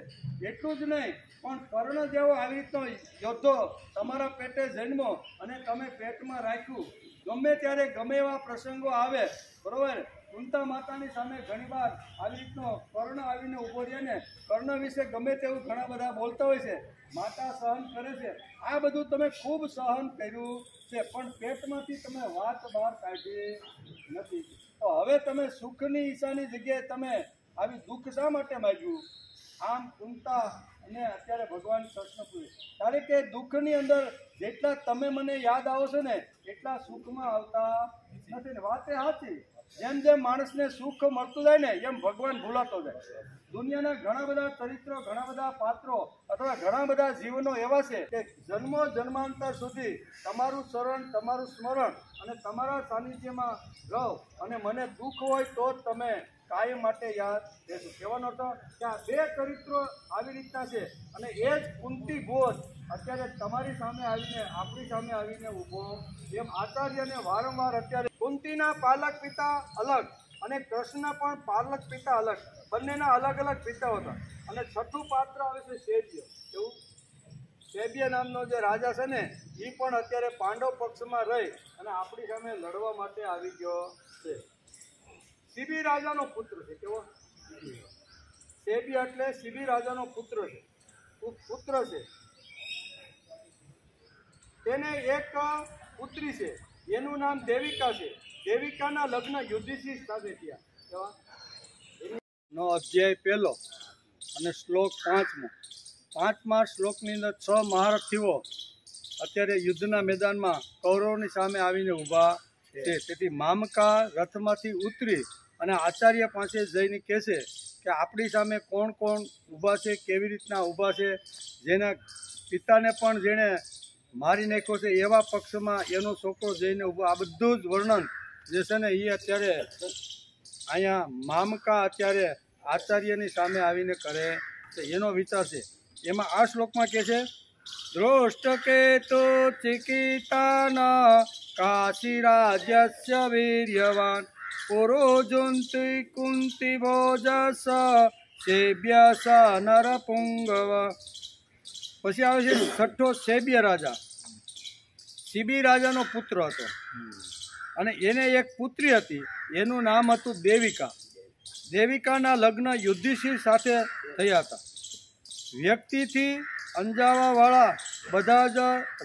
એટલું જ નહીં પણ કર્ણ જેવો આવી રીતનો યોદ્ધો તમારા પેટે જન્મો અને તમે પેટમાં રાખ્યું ગમે ત્યારે ગમે એવા પ્રસંગો આવે, બરોબર, કુંતા માતાની સામે ઘણીવાર આવી રીતનો કર્ણ આવીને ઊભો રહે ને કર્ણ વિશે ગમે તેવું ઘણા બધા બોલતા હોય છે, માતા સહન કરે છે, આ બધું તમે ખૂબ સહન કર્યું છે, પણ પેટમાંથી તમે વાત બહાર કાઢી નથી. તો હવે તમે સુખની ઈચ્છાની જગ્યાએ તમે આવી દુઃખ શા માટે માંગ્યું? આમ કુંતા અને અત્યારે ભગવાન કૃષ્ણ પૂછે ત્યારે કે દુઃખની અંદર જેટલા તમે મને યાદ આવો છો ને એટલા સુખમાં આવતા નથી. ને વાત એ સાચી, જેમ જેમ માણસને સુખ મળતું જાય ને એમ ભગવાન ભૂલાતો જાય. દુનિયાના ઘણા બધા ચરિત્રો, ઘણા બધા પાત્રો અથવા ઘણા બધા જીવનો એવા છે કે જન્મો જન્માંતર સુધી તમારું શરણ, તમારું સ્મરણ અને તમારા સાનિધ્યમાં રહો અને મને દુઃખ હોય તો જ તમે કાયમ માટે યાદ રહેશો. કહેવાનો અર્થ કે આ બે ચરિત્રો આવી રીતના છે અને એ જ કુંતી ભોજ અત્યારે તમારી સામે આવીને, આપણી સામે આવીને ઊભો. એમ આચાર્યને વારંવાર અત્યારે કુંતીના પાલક પિતા અલગ અને કૃષ્ણના પણ પાલક પિતા અલગ, બંનેના અલગ અલગ પિતાઓ હતા. અને છઠ્ઠું પાત્ર આવે છે શૈબ્ય. એવું શૈબ્ય નામનો જે રાજા છે ને એ પણ અત્યારે પાંડવ પક્ષમાં રહી અને આપણી સામે લડવા માટે આવી ગયો છે. શિબી રાજાનો પુત્ર છે. કેવો? શૈબ્ય એટલે શિબી રાજાનો પુત્ર છે. તેને એક પુત્રી છે, એનું નામ દેવિકા છે. દેવિકાના લગ્ન યુધિષ્ઠિર સાથે થયા. નો અધ્યાય પહેલો અને શ્લોક 5મો. 5મા શ્લોકની અંદર 6 મહારથીઓ અત્યારે યુદ્ધના મેદાનમાં કૌરવોની સામે આવીને ઊભા છે. તેથી મામકા રથમાંથી ઉતરી અને આચાર્ય પાસે જઈને કહેશે કે આપણી સામે કોણ કોણ ઊભા છે, કેવી રીતના ઊભા છે, જેના પિતાને પણ જેણે મારી નાખ્યો છે એવા પક્ષમાં એનો છોકરો જઈને ઊભો. આ બધું જ વર્ણન જે છે ને એ અત્યારે અહીંયા મામકા અત્યારે આચાર્યની સામે આવીને કરે છે, એનો વિચાર છે. એમાં આ શ્લોકમાં કહે છે, દ્રોષ્ટકેતુ ચિકિતાના કાશી રાજ્યસ્ય વીર્યવાન પુરોજુંતિ કુંતી ભોજસ શૈબ્ય સ નરપુંગવ. પછી આવે છે છઠ્ઠો શૈબ્ય રાજા. શિબી રાજાનો પુત્ર હતો અને એને એક પુત્રી હતી, એનું નામ હતું દેવિકા. દેવિકાના લગ્ન યુધિષ્ઠિર સાથે થયા હતા. વ્યક્તિથી અંજાવાવાળા બધા જ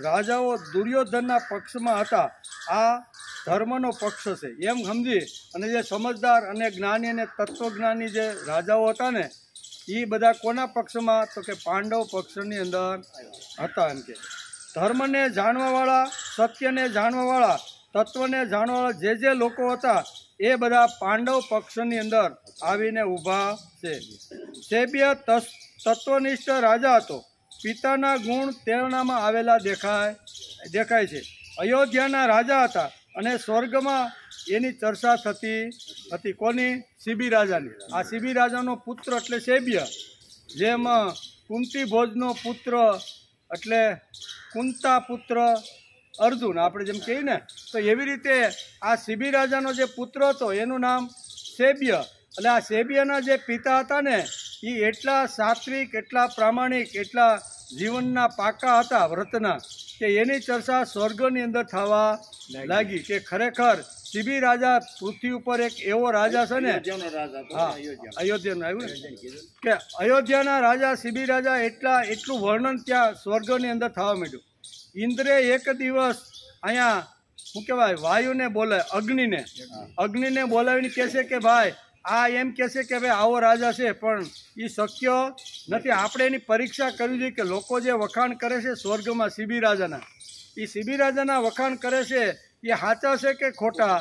રાજાઓ દુર્યોધનના પક્ષમાં હતા. આ ધર્મનો પક્ષ છે એમ સમજી અને જે સમજદાર અને જ્ઞાની અને તત્વજ્ઞાની જે રાજાઓ હતા ને એ બધા કોના પક્ષમાં? તો કે પાંડવ પક્ષની અંદર હતા. એમ કે ધર્મને જાણવાવાળા, સત્યને જાણવાવાળા, તત્વને જાણવાવાળા જે લોકો હતા એ બધા પાંડવ પક્ષની અંદર આવીને ઊભા છે. શૈબ્ય તત્વનિષ્ઠ રાજા હતો. પિતાના ગુણ તેનામાં આવેલા દેખાય છે. અયોધ્યાના રાજા હતા અને સ્વર્ગમાં એની ચર્ચા થતી હતી. કોની? શિબી રાજાની. આ શિબી રાજાનો પુત્ર એટલે શૈબ્ય. જેમ કુંતી ભોજનો પુત્ર એટલે કુંતા પુત્ર અર્જુન, આપણે જેમ કહીએ ને, તો એવી રીતે આ શિબી રાજાનો જે પુત્ર હતો એનું નામ શૈબ્ય. એટલે આ શૈબ્યના જે પિતા હતા ને એ એટલા સાત્વિક, એટલા પ્રામાણિક, એટલા જીવનના પાકા હતા વ્રતના કે એની ચર્ચા સ્વર્ગની અંદર થવા લાગી કે ખરેખર શિબી રાજા પૃથ્વી ઉપર એક એવો રાજા છે ને, હા અયોધ્યાનો આવ્યું ને કે અયોધ્યાના રાજા શિબી રાજા એટલું વર્ણન ત્યાં સ્વર્ગની અંદર થવા માંડ્યું. ઇન્દ્રે એક દિવસ અહીંયા શું કહેવાય વાયુને બોલે, અગ્નિને બોલાવીને કહેશે કે ભાઈ આ એમ કહેશે કે ભાઈ આવો રાજા છે, પણ એ શક્ય નથી. આપણે એની પરીક્ષા કરવી જોઈએ કે લોકો જે વખાણ કરે છે સ્વર્ગમાં શિબી રાજાના, એ શિબી રાજાના વખાણ કરે છે એ સાચા છે કે ખોટા?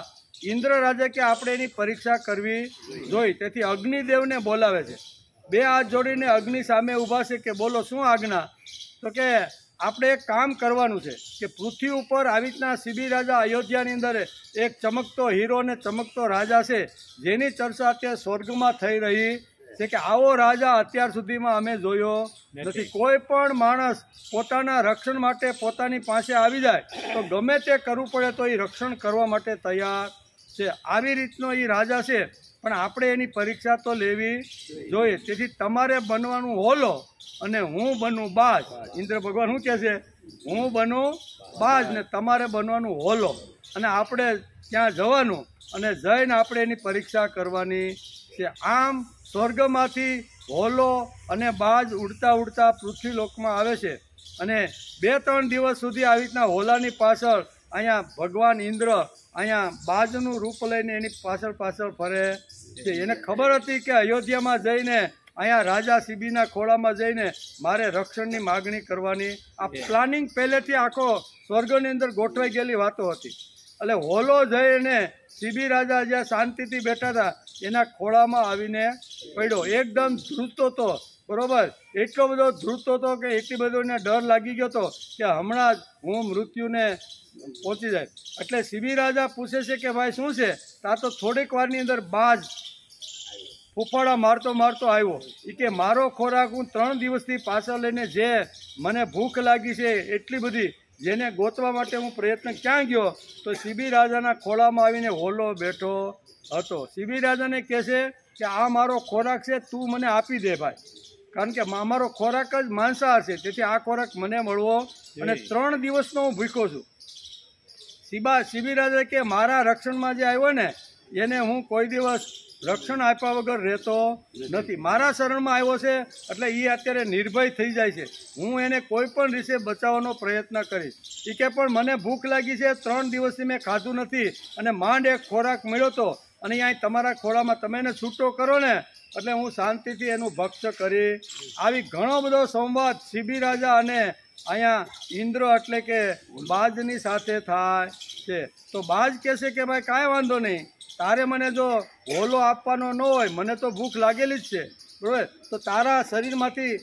ઇન્દ્ર રાજા કે આપણે એની પરીક્ષા કરવી જોઈએ. તેથી અગ્નિદેવને બોલાવે છે. બે હાથ જોડીને અગ્નિ સામે ઊભા છે કે બોલો શું આજ્ઞા? તો કે આપણે એક કામ કરવાનું છે કે પૃથ્વી ઉપર આવી રીતના શિબી રાજા અયોધ્યાની અંદર એક ચમકતો હીરો અને ચમકતો રાજા છે જેની ચર્ચા અત્યારે સ્વર્ગમાં થઈ રહી છે કે આવો રાજા અત્યાર સુધીમાં અમે જોયો નથી. કોઈ પણ માણસ પોતાના રક્ષણ માટે પોતાની પાસે આવી જાય તો ગમે તે કરવું પડે તો એ રક્ષણ કરવા માટે તૈયાર છે. આવી રીતનો એ રાજા છે, પણ આપણે એની પરીક્ષા તો લેવી જોઈએ. તેથી તમારે બનવાનું હોલો અને હું બનું બાજ. ઇન્દ્ર ભગવાન શું કહે છે? હું બનું બાજ ને તમારે બનવાનું હોલો. અને આપણે ત્યાં જવાનું અને જઈને આપણે એની પરીક્ષા કરવાની છે. આમ સ્વર્ગમાંથી હોલો અને બાજ ઉડતા ઉડતા પૃથ્વીલોકમાં આવે છે અને 2-3 દિવસ સુધી આવી રીતના હોલાની પાછળ અહીંયા ભગવાન ઇન્દ્ર અહીંયા બાજનું રૂપ લઈને એની પાછળ પાછળ ફરે છે. એને ખબર હતી કે અયોધ્યામાં જઈને અહીંયા રાજા શિબીના ખોળામાં જઈને મારે રક્ષણની માગણી કરવાની. આ પ્લાનિંગ પહેલેથી આખો સ્વર્ગની અંદર ગોઠવાઈ ગયેલી વાતો હતી. એટલે હોલો જઈને શિબી રાજા જ્યાં શાંતિથી બેઠા હતા એના ખોળામાં આવીને પડ્યો. એકદમ ધ્રુજતો હતો, બરોબર, એટલો બધો ધ્રુજતો હતો કે એટલી બધો એને ડર લાગી ગયો હતો કે હમણાં જ હું મૃત્યુને પહોંચી જાય. એટલે શિબી રાજા પૂછે છે કે ભાઈ શું છે? આ તો થોડીક વારની અંદર બાજ ફૂફાડા મારતો મારતો આવ્યો. એ કે મારો ખોરાક હું 3 દિવસથી પાછા લઈને જે મને ભૂખ લાગી છે એટલી બધી જેને ગોતવા માટે હું પ્રયત્ન ક્યાં ગયો તો શિબી રાજાના ખોળામાં આવીને હોલો બેઠો હતો. શિબી રાજાને કહે છે કે આ મારો ખોરાક છે, તું મને આપી દે ભાઈ, કારણ કે અમારો ખોરાક જ માંસાહાર છે, તેથી આ ખોરાક મને મળવો અને 3 દિવસનો હું ભૂખ્યો છું. શિબી રાજા કે મારા રક્ષણમાં જે આવ્યો ને એને હું કોઈ દિવસ રક્ષણ આપ્યા વગર રહેતો નથી. મારા શરણમાં આવ્યો છે એટલે એ અત્યારે નિર્ભય થઈ જાય છે. હું એને કોઈ પણ રીતે બચાવવાનો પ્રયત્ન કરીશ. એ કે પણ મને ભૂખ લાગી છે, 3 દિવસથી મેં ખાધું નથી અને માંડ એક ખોરાક મળ્યો તો અને અહીં તમારા ખોળામાં તમે એને છૂટો કરો ને એટલે હું શાંતિથી એનું ભક્ષ કરી. આવી ઘણો બધો સંવાદ શિબી રાજા અને અહીંયા ઇન્દ્ર એટલે કે બાજની સાથે થાય છે. તો બાજ કહેશે કે ભાઈ કાંઈ વાંધો નહીં, તારે મને જો હોલો આપવાનો ન હોય, મને તો ભૂખ લાગેલી જ છે, બરાબર, તો તારા શરીરમાંથી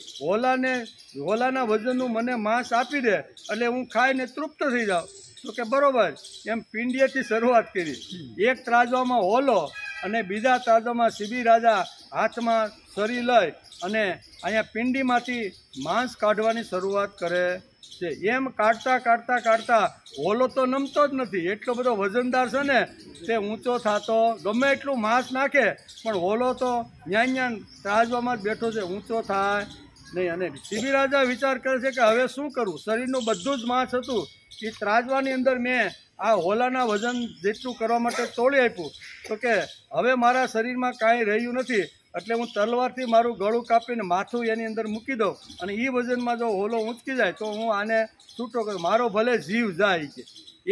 હોલાના વજનનું મને માંસ આપી દે એટલે હું ખાઈને તૃપ્ત થઈ જાઉં. તો કે બરાબર. એમ પિંડિયેથી શરૂઆત કરી. એક ત્રાજવામાં હોલો અને બીજા ત્રાજવામાં શિબી રાજા હાથમાં છરી લઈ અને અહીંયા પિંડીમાંથી માંસ કાઢવાની શરૂઆત કરે છે. એમ કાઢતા કાઢતા કાઢતા હોલો તો નમતો જ નથી, એટલો બધો વજનદાર છે ને તે ઊંચો થતો, ગમે એટલું માંસ નાખે પણ હોલો તો ન્યા ત્રાજવામાં જ બેઠો છે, ઊંચો થાય નહીં. અને શિબી રાજા વિચાર કરે છે કે હવે શું કરવું? શરીરનું બધું જ માંસ હતું એ ત્રાજવાની અંદર મેં આ હોલાના વજન જેટલું કરવા માટે તોડી આપ્યું, તો કે હવે મારા શરીરમાં કાંઈ રહ્યું નથી એટલે હું તલવારથી મારું ગળું કાપીને માથું એની અંદર મૂકી દઉં અને એ વજનમાં જો હોલો ઊંચકી જાય તો હું આને છૂટો કરું, મારો ભલે જીવ જાય છે.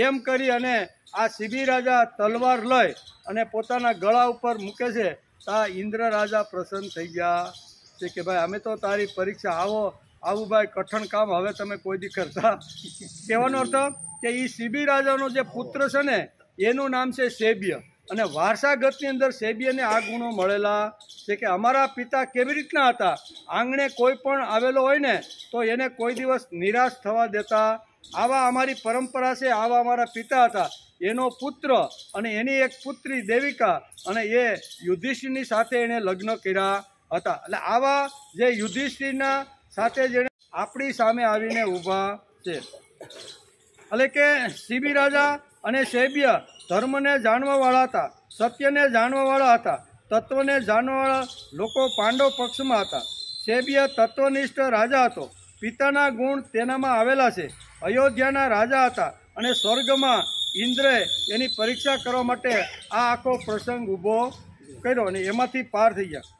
એમ કરી અને આ શિબી રાજા તલવાર લઈ અને પોતાના ગળા ઉપર મૂકે છે. આ ઇન્દ્ર રાજા પ્રસન્ન થઈ ગયા છે કે ભાઈ અમે તો તારી પરીક્ષા આવું ભાઈ કઠણ કામ હવે તમે કોઈ દી કરતા. કહેવાનો અર્થ કે એ શિબી રાજાનો જે પુત્ર છે ને એનું નામ છે શેબ્ય અને વારસાગતની અંદર શેબ્યને આ ગુણો મળેલા છે કે અમારા પિતા કેવી રીતના હતા, આંગણે કોઈ પણ આવેલો હોય ને તો એને કોઈ દિવસ નિરાશ થવા દેતા. આવા અમારી પરંપરા છે, આવા અમારા પિતા હતા. એનો પુત્ર અને એની એક પુત્રી દેવિકા અને એ યુધિષ્ઠિરની સાથે એણે લગ્ન કર્યા હતા. એટલે આવા જે યુધિષ્ઠિરના સાથે જેણે આપણી સામે આવીને ઊભા છે. એટલે કે શિબી રાજા અને શેબ્ય ધર્મને જાણવાવાળા હતા, સત્યને જાણવાવાળા હતા, તત્વને જાણવાવાળા લોકો પાંડવ પક્ષમાં હતા. શેબ્ય તત્વનિષ્ઠ રાજા હતો, પિતાના ગુણ તેનામાં આવેલા છે. અયોધ્યાના રાજા હતા અને સ્વર્ગમાં ઇન્દ્રએ એની પરીક્ષા કરવા માટે આ આખો પ્રસંગ ઊભો કર્યો અને એમાંથી પાર થઈ ગયા.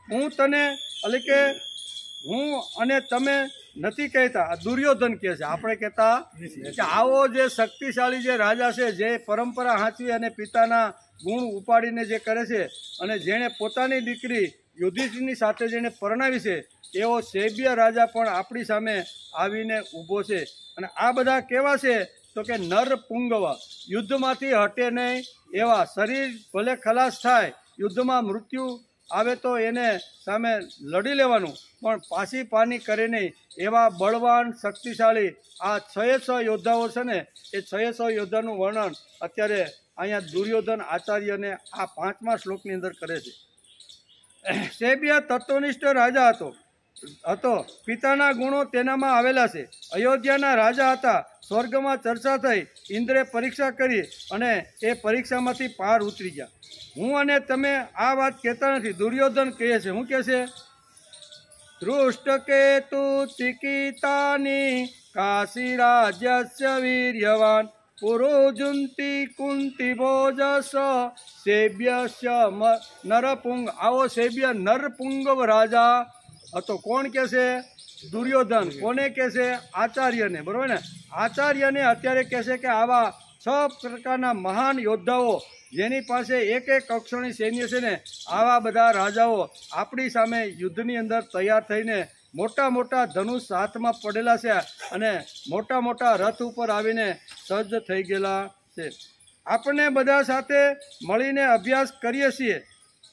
હું તને એટલે કે હું અને તમે નથી કહેતા, દુર્યોધન કહે છે, આપણે કહેતા કે આવો જે શક્તિશાળી જે રાજા છે, જે પરંપરા હાંચવી અને પિતાના ગુણ ઉપાડીને જે કરે છે અને જેણે પોતાની દીકરી યુધિષ્ઠિરની સાથે જેણે પરણાવી છે એવો શેબ્ય રાજા પણ આપણી સામે આવીને ઊભો છે. અને આ બધા કેવા છે તો કે નર પુંગવ, યુદ્ધમાંથી હટે નહીં એવા, શરીર ભલે ખલાસ થાય, યુદ્ધમાં મૃત્યુ આવે તો એને સામે લડી લેવાનું પણ પાછી પાની કરે નહીં એવા બળવાન શક્તિશાળી આ 6 યોદ્ધાઓ છે ને એ 6 યોદ્ધાનું વર્ણન અત્યારે અહીંયા દુર્યોધન આચાર્યને આ 5મા શ્લોકની અંદર કરે છે. શેબ્ય તત્વનિષ્ઠ રાજા હતો, પિતાના ગુણો તેનામાં આવેલા છે. અયોધ્યાના રાજા હતા, સ્વર્ગમાં ચર્ચા થઈ, ઇન્દ્રે પરીક્ષા કરી અને એ પરીક્ષામાંથી પાર ઉતરી ગયા. હું અને તમે આ વાત કહેતા નથી, દુર્યોધન કહે છે. શું કહે છે? દૃષ્ટકેતુ ચિકિતાની કાશી રાજ્યસ્ય વીર્યવાન પુરુજુંતિ કુંતી ભોજસ સેવ્યસ્ય નરપુંગ. આવો સેવ્ય નરપુંગવ રાજા હતો. કોણ કહે છે? દુર્યોધન. કોને કહે છે? આચાર્યને. બરોબર ને? આચાર્યને અત્યારે કહે છે કે આવા 6 પ્રકારના મહાન યોદ્ધાઓ જેની પાસે એક અક્ષરની સૈન્ય છે ને, આવા બધા રાજાઓ આપણી સામે યુદ્ધની અંદર તૈયાર થઈને મોટા મોટા ધનુષ હાથમાં પડેલા છે અને મોટા મોટા રથ ઉપર આવીને સજ્જ થઈ ગયેલા છે. આપણે બધા સાથે મળીને અભ્યાસ કરીએ છીએ.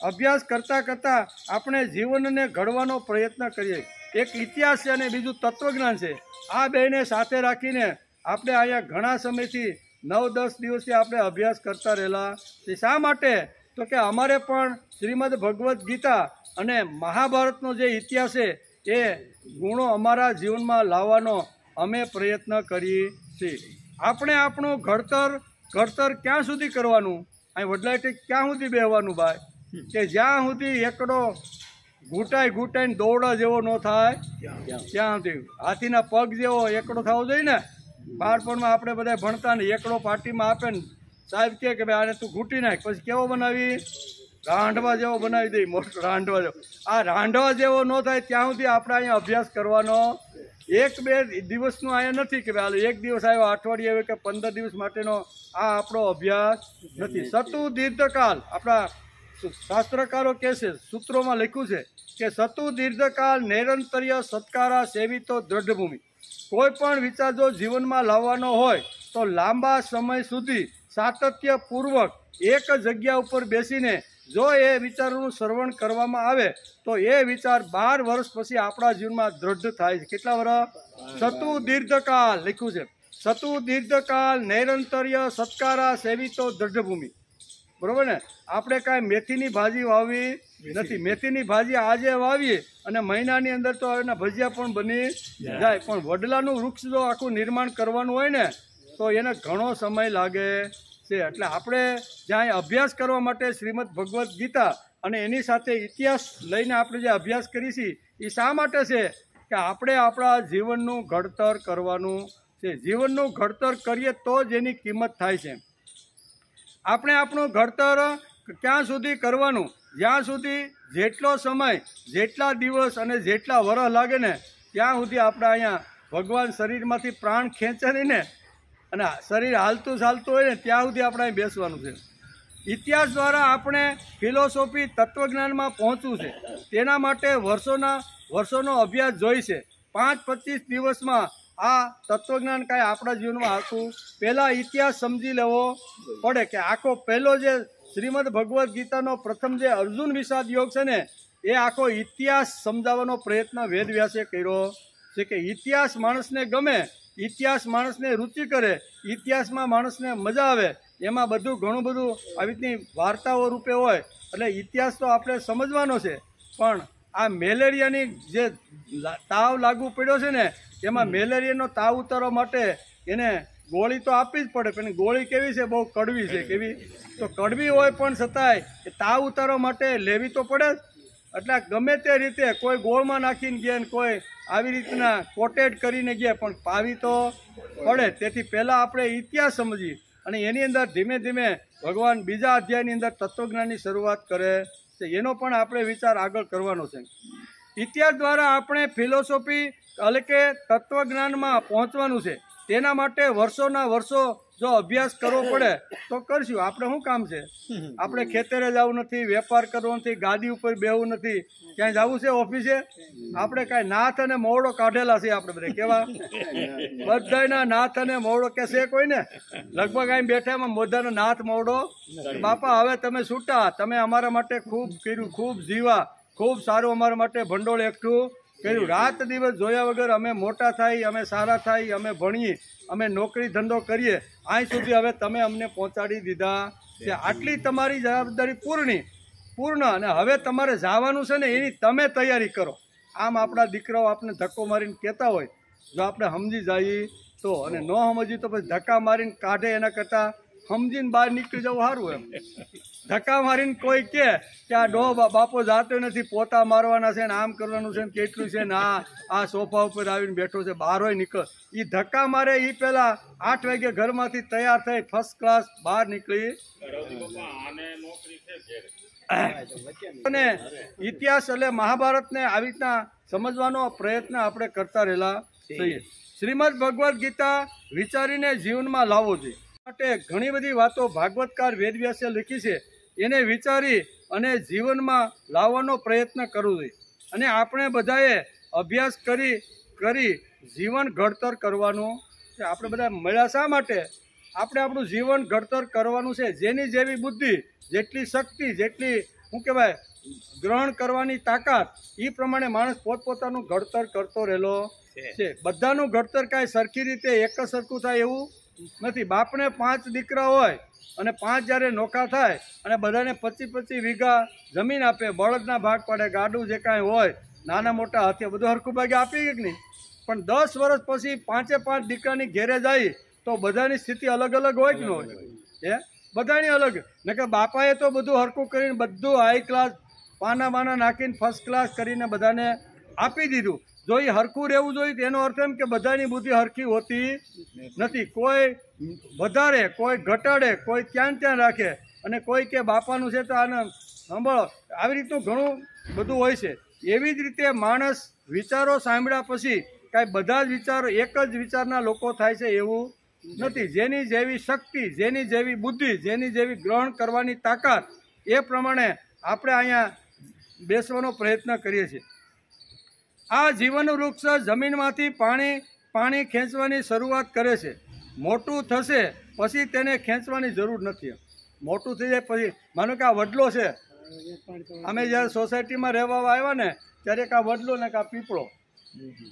અભ્યાસ કરતાં કરતાં આપણે જીવનને ઘડવાનો પ્રયત્ન કરીએ. એક ઇતિહાસ છે અને બીજું તત્વજ્ઞાન છે. આ બેને સાથે રાખીને આપણે અહીંયા ઘણા સમયથી 9-10 દિવસથી આપણે અભ્યાસ કરતા રહેલા છે. શા માટે? તો કે અમારે પણ શ્રીમદ ભગવદ્ ગીતા અને મહાભારતનો જે ઇતિહાસ છે એ ગુણો અમારા જીવનમાં લાવવાનો અમે પ્રયત્ન કરીએ છીએ. આપણે આપણું ઘડતર ક્યાં સુધી કરવાનું? અહીં વડલાઈથી ક્યાં સુધી બેહવાનું ભાઈ? કે જ્યાં સુધી એકડો ઘૂંટાઈને દોડા જેવો ન થાય ત્યાં સુધી. હાથીના પગ જેવો એકડો થવો જોઈએ ને. બાળપણમાં આપણે બધા ભણતા ને એકડો પાટીમાં આપે ને સાહેબ કે ભાઈ આને તું ઘૂંટી નાખ, પછી કેવો બનાવી? રાંઢવા જેવો બનાવી દઈ, મોટો રાંઢવા જેવો. આ રાંઢવા જેવો ન થાય ત્યાં સુધી આપણે અહીંયા અભ્યાસ કરવાનો. 1-2 દિવસનું અહીંયા નથી કે ભાઈ એક દિવસ આવ્યો, અઠવાડિયે આવ્યો કે 15 દિવસ માટેનો આ આપણો અભ્યાસ નથી. સતુ દીર્ઘકાલ આપણા શાસ્ત્રકારો કહે છે, સૂત્રોમાં લખ્યું છે કે સતુ દીર્ઘકાલ નૈરંતર્ય સત્કારા સેવિતો દ્રઢભૂમિ. કોઈ પણ વિચાર જો જીવનમાં લાવવાનો હોય તો લાંબા સમય સુધી સાતત્યપૂર્વક એક જગ્યા ઉપર બેસીને જો એ વિચારોનું શ્રવણ કરવામાં આવે તો એ વિચાર 12 વર્ષ પછી આપણા જીવનમાં દ્રઢ થાય છે. કેટલા વર્ષ? સતુ દીર્ઘકાલ લખ્યું છે. સતુ દીર્ઘકાલ નૈરંતર્ય સત્કારા સેવિતો દ્રઢભૂમિ. બરોબર ને? આપણે કાંઈ મેથીની ભાજી વાવી નથી. મેથીની ભાજી આજે વાવીએ અને મહિનાની અંદર તો એના ભજીયા પણ બની જાય. પણ વડલાનું વૃક્ષ જો આખું નિર્માણ કરવાનું હોય ને તો એને ઘણો સમય લાગે છે. એટલે આપણે જ્યાં અભ્યાસ કરવા માટે શ્રીમદ ભગવદ્ ગીતા અને એની સાથે ઇતિહાસ લઈને આપણે જે અભ્યાસ કરીએ છીએ એ શા માટે છે? કે આપણે આપણા જીવનનું ઘડતર કરવાનું છે. જીવનનું ઘડતર કરીએ તો જ એની કિંમત થાય છે. આપણે આપણું ઘડતર ક્યાં સુધી કરવાનું? જ્યાં સુધી જેટલો સમય, જેટલા દિવસ અને જેટલા વર્ષ લાગે ને ત્યાં સુધી આપણે અહીંયા ભગવાન શરીરમાંથી પ્રાણ ખેંચે નહીં ને અને શરીર હાલતું ચાલતું હોય ને ત્યાં સુધી આપણે અહીં બેસવાનું છે. ઇતિહાસ દ્વારા આપણે ફિલોસોફી તત્વજ્ઞાનમાં પહોંચવું છે. તેના માટે વર્ષોનો અભ્યાસ જોઈ છે. 5-25 દિવસમાં આ તત્વજ્ઞાન કાંઈ આપણા જીવનમાં આવતું. પહેલાં ઇતિહાસ સમજી લેવો પડે કે આખો પહેલો જે શ્રીમદ ભગવદ્ ગીતાનો પ્રથમ જે અર્જુન વિષાદ યોગ છે ને એ આખો ઇતિહાસ સમજાવવાનો પ્રયત્ન વેદવ્યાસે કર્યો છે. કે ઇતિહાસ માણસને ગમે, ઇતિહાસ માણસને રુચિ કરે, ઇતિહાસમાં માણસને મજા આવે. એમાં બધું ઘણું બધું આવી રીતની વાર્તાઓ રૂપે હોય. એટલે ઇતિહાસ તો આપણે સમજવાનો છે. પણ આ મેલેરિયાની જે તાવ લાગુ પડ્યો છે ને એમાં મેલેરિયાનો તાવ ઉતારવા માટે એને ગોળી તો આપવી જ પડે. પણ ગોળી કેવી છે? બહુ કડવી છે. કેવી? તો કડવી હોય પણ છતાંય એ તાવ ઉતારવા માટે લેવી તો પડે જ. એટલે ગમે તે રીતે કોઈ ગોળમાં નાખીને ગયા ને કોઈ આવી રીતના કોટેડ કરીને ગયા પણ પાવી તો પડે. તેથી પહેલાં આપણે ઇતિહાસ સમજીએ અને એની અંદર ધીમે ધીમે ભગવાન બીજા અધ્યાયની અંદર તત્વજ્ઞાનની શરૂઆત કરે છે. એનો પણ આપણે વિચાર આગળ કરવાનો છે. ઇતિહાસ દ્વારા આપણે ફિલોસોફી એટલે કે તત્વજ્ઞાનમાં પહોંચવાનું છે. તેના માટે વર્ષોના વર્ષો જો અભ્યાસ કરવો પડે તો કરશું. આપણે શું કામ છે? આપણે ખેતરે જવું નથી, વેપાર કરવો નથી, ગાદી ઉપર બેહવું નથી, ક્યાંય જવું છે ઓફિસે? આપણે કાંઈ નાથ અને મોવડો કાઢેલા છે. આપણે બધા કેવા બધાના નાથ અને મોવડો કે છે કોઈ ને? લગભગ અહીં બેઠા એમાં મોધાનો નાથ મોવડો. બાપા હવે તમે છૂટા, તમે અમારા માટે ખૂબ કર્યું, ખૂબ જીવા, ખૂબ સારું અમારા માટે ભંડોળ એકઠું કર્યું. રાત દિવસ જોયા વગર અમે મોટા થાય, અમે સારા થાય, અમે ભણીએ, અમે નોકરી ધંધો કરીએ, અહીં સુધી હવે તમે અમને પહોંચાડી દીધા છે. આટલી તમારી જવાબદારી પૂર્ણ અને હવે તમારે જવાનું છે ને એની તમે તૈયારી કરો. આમ આપણા દીકરાઓ આપણે ધક્કો મારીને કહેતા હોય, જો આપણે સમજી જઈએ તો, અને ન સમજીએ તો પછી ધક્કા મારીને કાઢે એના કરતાં સમજીને બહાર નીકળી જવું સારું. એમ ધક્કા મારીને કોઈ કે આ ડો બાપો જાતો નથી, પોતા મારવાના છે ને આમ કરવાનું છે ને કેટલું છે ને આ સોફા ઉપર આવીને બેઠો છે, બહાર હોય નીકળ. એ ધક્કા મારે એ પહેલાં 8 વાગે ઘરમાંથી તૈયાર થઈ ફર્સ્ટ ક્લાસ બહાર નીકળી. અને ઇતિહાસ એટલે મહાભારતને આવી રીતના સમજવાનો પ્રયત્ન આપણે કરતા રહેલા છીએ. શ્રીમદ ભગવદ્ ગીતા વિચારીને જીવનમાં લાવવો જોઈએ. માટે ઘણી બધી વાતો ભાગવતકાર વેદવ્યાસે લખી છે, એને વિચારી અને જીવનમાં લાવવાનો પ્રયત્ન કરવો જોઈએ. અને આપણે બધાએ અભ્યાસ કરી જીવન ઘડતર કરવાનું છે. આપણે બધા મળ્યા શા માટે? આપણે આપણું જીવન ઘડતર કરવાનું છે. જેની જેવી બુદ્ધિ, જેટલી શક્તિ, જેટલી શું કહેવાય ગ્રહણ કરવાની તાકાત, એ પ્રમાણે માણસ પોતપોતાનું ઘડતર કરતો રહેલો છે. બધાનું ઘડતર કાંઈ સરખી રીતે એક જ સરખું થાય એવું નથી. બાપને 5 દીકરા હોય અને 5 જ્યારે નોખા થાય અને બધાને 25-25 વીઘા જમીન આપે, બળદના ભાગ પાડે, ગાડું જે કાંઈ હોય, નાના મોટા હથિયાર બધું હરખું ભાગે આપી કે નહીં? પણ 10 વર્ષ પછી 5 દીકરાની ઘેરે જાય તો બધાની સ્થિતિ અલગ અલગ હોય કે ન હોય? બધાની અલગ. ને કે બાપાએ તો બધું હરખું કરીને બધું હાઈ ક્લાસ પાના નાખીને ફર્સ્ટ ક્લાસ કરીને બધાને આપી દીધું. જો એ હરખું રહેવું જોઈએ તેનો અર્થ એમ કે બધાની બુદ્ધિ હરખી હોતી નથી. કોઈ વધારે, કોઈ ઘટાડે, કોઈ ત્યાં રાખે, અને કોઈ કે બાપાનું છે તો આને સાંભળો. આવી રીતનું ઘણું બધું હોય છે. એવી જ રીતે માણસ વિચારો સાંભળ્યા પછી કાંઈ બધા જ વિચારો એક જ વિચારના લોકો થાય છે એવું નથી. જેની જેવી શક્તિ, જેની જેવી બુદ્ધિ, જેની જેવી ગ્રહણ કરવાની તાકાત, એ પ્રમાણે આપણે અહીંયા બેસવાનો પ્રયત્ન કરીએ છીએ. આ જીવન વૃક્ષ જમીનમાંથી પાણી ખેંચવાની શરૂઆત કરે છે. મોટું થશે પછી તેને ખેંચવાની જરૂર નથી. મોટું થઈ જાય પછી, માનો કે આ વડલો છે, અમે જ્યારે સોસાયટીમાં રહેવા આવ્યા ને ત્યારે એક આ વડલો ને એક આ પીપળો,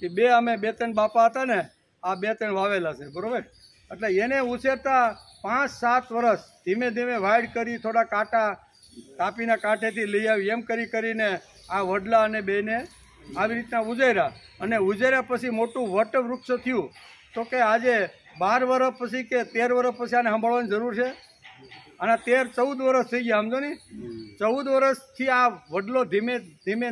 એ અમે 2-3 બાપા હતા ને, આ 2-3 વાવેલા છે, બરોબર. એટલે એને ઉછેરતા 5-7 વર્ષ ધીમે ધીમે વાડ કરી, થોડા કાંટા કાપીના કાંઠેથી લઈ આવી, એમ કરીને આ વડલા અને બેને આવી રીતના ઉજેર્યા. અને ઉજેર્યા પછી મોટું વટવૃક્ષ થયું. તો કે આજે 12 વર્ષ પછી કે 13 વર્ષ પછી આને સંભાળવાની જરૂર છે? આના 13-14 વર્ષ થઈ ગયા, સમજો ને. 14 વર્ષથી આ વડલો ધીમે ધીમે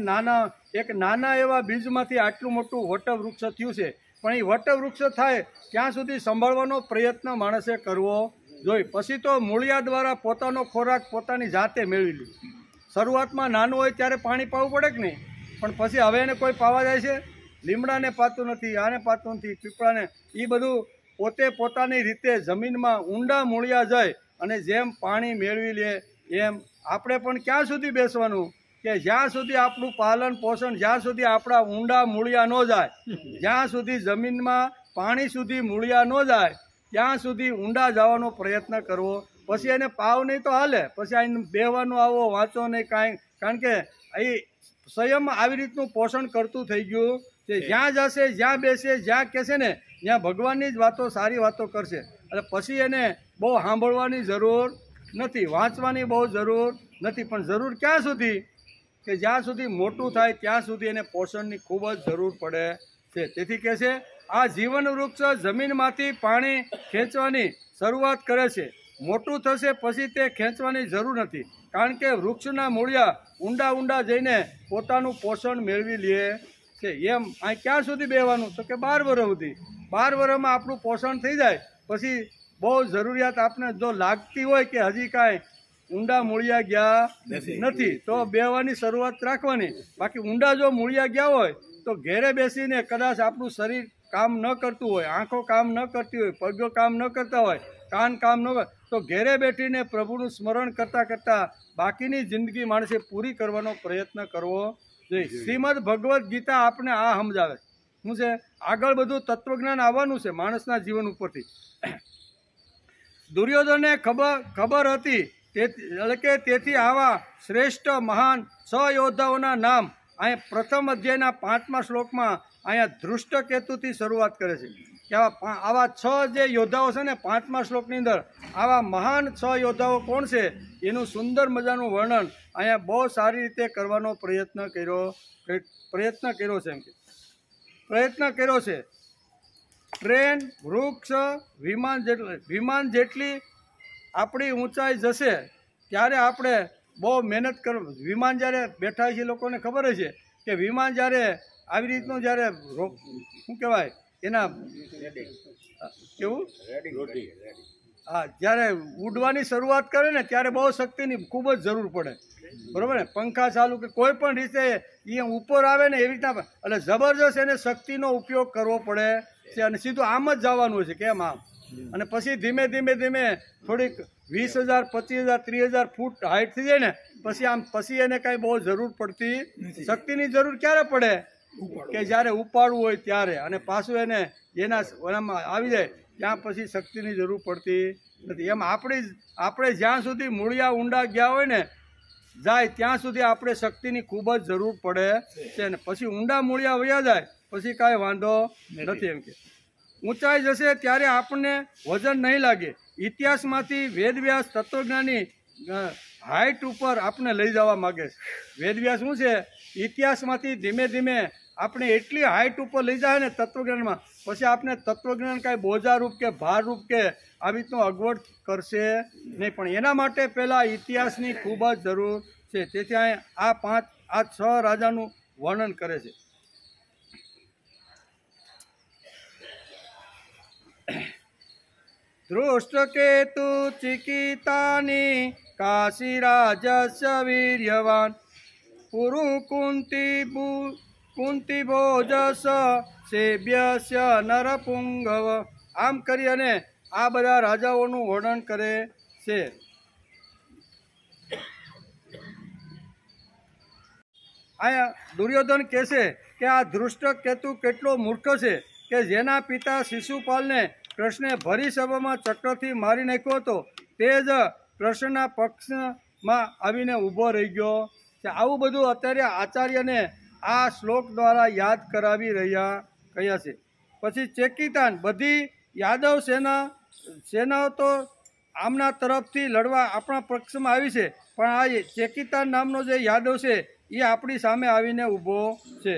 નાના એવા બીજમાંથી આટલું મોટું વટવૃક્ષ થયું છે. પણ એ વટવૃક્ષ થાય ત્યાં સુધી સંભાળવાનો પ્રયત્ન માણસે કરવો જોઈએ. પછી તો મૂળિયા દ્વારા પોતાનો ખોરાક પોતાની જાતે મેળવી લે. શરૂઆતમાં નાનું હોય ત્યારે પાણી પાવું પડે કે નહીં? પણ પછી હવે એને કોઈ પાવા જાય છે? લીમડાને પાતું નથી, આને પાતું નથી, પીપળાને. એ બધું પોતે પોતાની રીતે જમીનમાં ઊંડા મૂળિયા જાય અને જેમ પાણી મેળવી લે એમ આપણે પણ ક્યાં સુધી બેસવાનું? કે જ્યાં સુધી આપણું પાલન પોષણ, જ્યાં સુધી આપણા ઊંડા મૂળિયા ન જાય, જ્યાં સુધી જમીનમાં પાણી સુધી મૂળિયા ન જાય, ત્યાં સુધી ઊંડા જવાનો પ્રયત્ન કરવો. પછી એને પાવ નહીં તો હાલે, પછી અહીં બેહવાનું આવો, વાંચો નહીં કાંઈ. કારણ કે અહીં સ્વયં આવી રીતનું પોષણ કરતું થઈ ગયું છે. જ્યાં જશે, જ્યાં બેસે, જ્યાં કહેશે ને ત્યાં ભગવાનની જ વાતો, સારી વાતો કરશે. એટલે પછી એને બહુ સાંભળવાની જરૂર નથી, વાંચવાની બહુ જરૂર નથી. પણ જરૂર ક્યાં સુધી? કે જ્યાં સુધી મોટું થાય ત્યાં સુધી એને પોષણની ખૂબ જ જરૂર પડે છે. તેથી કહે છે આ જીવન વૃક્ષ જમીનમાંથી પાણી ખેંચવાની શરૂઆત કરે છે. મોટું થશે પછી તે ખેંચવાની જરૂર નથી, કારણ કે વૃક્ષના મૂળિયા ઊંડા જઈને પોતાનું પોષણ મેળવી લે છે. એમ આ ક્યાં સુધી બેહવાનું? તો કે 12 વર્ષ સુધી. 12 વર્ષમાં આપણું પોષણ થઈ જાય પછી બહુ જરૂરિયાત આપણે જો લાગતી હોય કે હજી કાંઈ ઊંડા મૂળિયા ગયા નથી તો બેહવાની શરૂઆત રાખવાની. બાકી ઊંડા જો મૂળિયા ગયા હોય તો ઘેરે બેસીને કદાચ આપણું શરીર કામ ન કરતું હોય, આંખો કામ ન કરતી હોય, પગો કામ ન કરતા હોય, કાન કામ ન કરે, તો ઘેરે બેઠીને પ્રભુનું સ્મરણ કરતાં બાકીની જિંદગી માણસે પૂરી કરવાનો પ્રયત્ન કરવો જોઈએ. શ્રીમદ ભગવદ્ ગીતા આપણે આ સમજાવે. શું છે? આગળ બધું તત્વજ્ઞાન આવવાનું છે માણસના જીવન ઉપરથી. દુર્યોધનને ખબર હતી, એટલે કે તેથી આવા શ્રેષ્ઠ મહાન 6 યોદ્ધાઓના નામ અહીંયા પ્રથમ અધ્યાયના 5મા શ્લોકમાં અહીંયા ધૃષ્ટકેતુથી શરૂઆત કરે છે. કે આવા 6 જે યોદ્ધાઓ છે ને 5મા શ્લોકની અંદર આવા મહાન 6 યોદ્ધાઓ કોણ છે એનું સુંદર મજાનું વર્ણન અહીંયા બહુ સારી રીતે કરવાનો પ્રયત્ન કર્યો છે. એમ કે પ્રયત્ન કર્યો છે. ટ્રેન, વૃક્ષ, વિમાન જેટલી આપણી ઊંચાઈ જશે ત્યારે આપણે બહુ મહેનત કર વિમાન જ્યારે બેઠા છે લોકોને ખબર જ છે કે વિમાન જ્યારે આવી રીતનું જ્યારે શું કહેવાય એના કેવું હા જ્યારે ઉડવાની શરૂઆત કરે ને ત્યારે બહુ શક્તિની ખૂબ જ જરૂર પડે બરાબર ને પંખા ચાલુ કે કોઈ પણ રીતે એ ઉપર આવે ને એવી રીતના એટલે જબરજસ્ત એને શક્તિનો ઉપયોગ કરવો પડે છે અને સીધું આમ જ જવાનું છે કેમ આમ અને પછી ધીમે ધીમે ધીમે થોડીક 20,000 25,000 30,000 ફૂટ હાઈટ થઈ જાય ને પછી એને કાંઈ બહુ જરૂર પડતી શક્તિની જરૂર ક્યારે પડે કે જ્યારે ઉપાડવું હોય ત્યારે અને પાછું એને એનામાં આવી જાય ત્યાં પછી શક્તિની જરૂર પડતી નથી એમ આપણે જ્યાં સુધી મૂળિયા ઊંડા ગયા હોય ને જાય ત્યાં સુધી આપણે શક્તિની ખૂબ જ જરૂર પડે છે ને પછી ઊંડા મૂળિયા વયા જાય પછી કાંઈ વાંધો નથી એમ કે ઊંચાઈ જશે ત્યારે આપણને વજન નહીં લાગે ઇતિહાસમાંથી વેદવ્યાસ તત્વજ્ઞાની હાઈટ ઉપર આપણે લઈ જવા માગે છે વેદવ્યાસ શું છે ઇતિહાસમાંથી ધીમે ધીમે આપણે એટલી હાઈટ ઉપર લઈ જાય ને તત્વજ્ઞાનમાં પછી આપણે તત્વજ્ઞાન કાંઈ બોજારૂપ કે ભારરૂપ કે આવી રીતનું અગવડ કરશે નહીં પણ એના માટે પહેલાં ઇતિહાસની ખૂબ જ જરૂર છે તેથી આ 6 રાજાનું વર્ણન કરે છે દૃષ્ટકેતુ ચિકિતાની કાશીરાજસ્ય વીર્યવાન પુરુ કુંતી ભોજસ સેવ્યસ્ય નરપુંગવ આમ કરી અને આ બધા રાજાઓનું વર્ણન કરે છે અહીંયા દુર્યોધન કહેશે કે આ દૃષ્ટકેતુ કેટલો મૂર્ખ છે કે જેના પિતા શિશુપાલને કૃષ્ણે ભરી સભામાં ચક્રથી મારી નાખ્યો હતો તે જ કૃષ્ણના પક્ષમાં આવીને ઊભો રહી ગયો છે આવું બધું અત્યારે આચાર્યને આ શ્લોક દ્વારા યાદ કરાવી રહ્યા છે પછી ચેકિતાન બધી યાદવ સેનાઓ તો આમના તરફથી લડવા આપણા પક્ષમાં આવી છે પણ આ ચેકિતાન નામનો જે યાદવ છે એ આપણી સામે આવીને ઊભો છે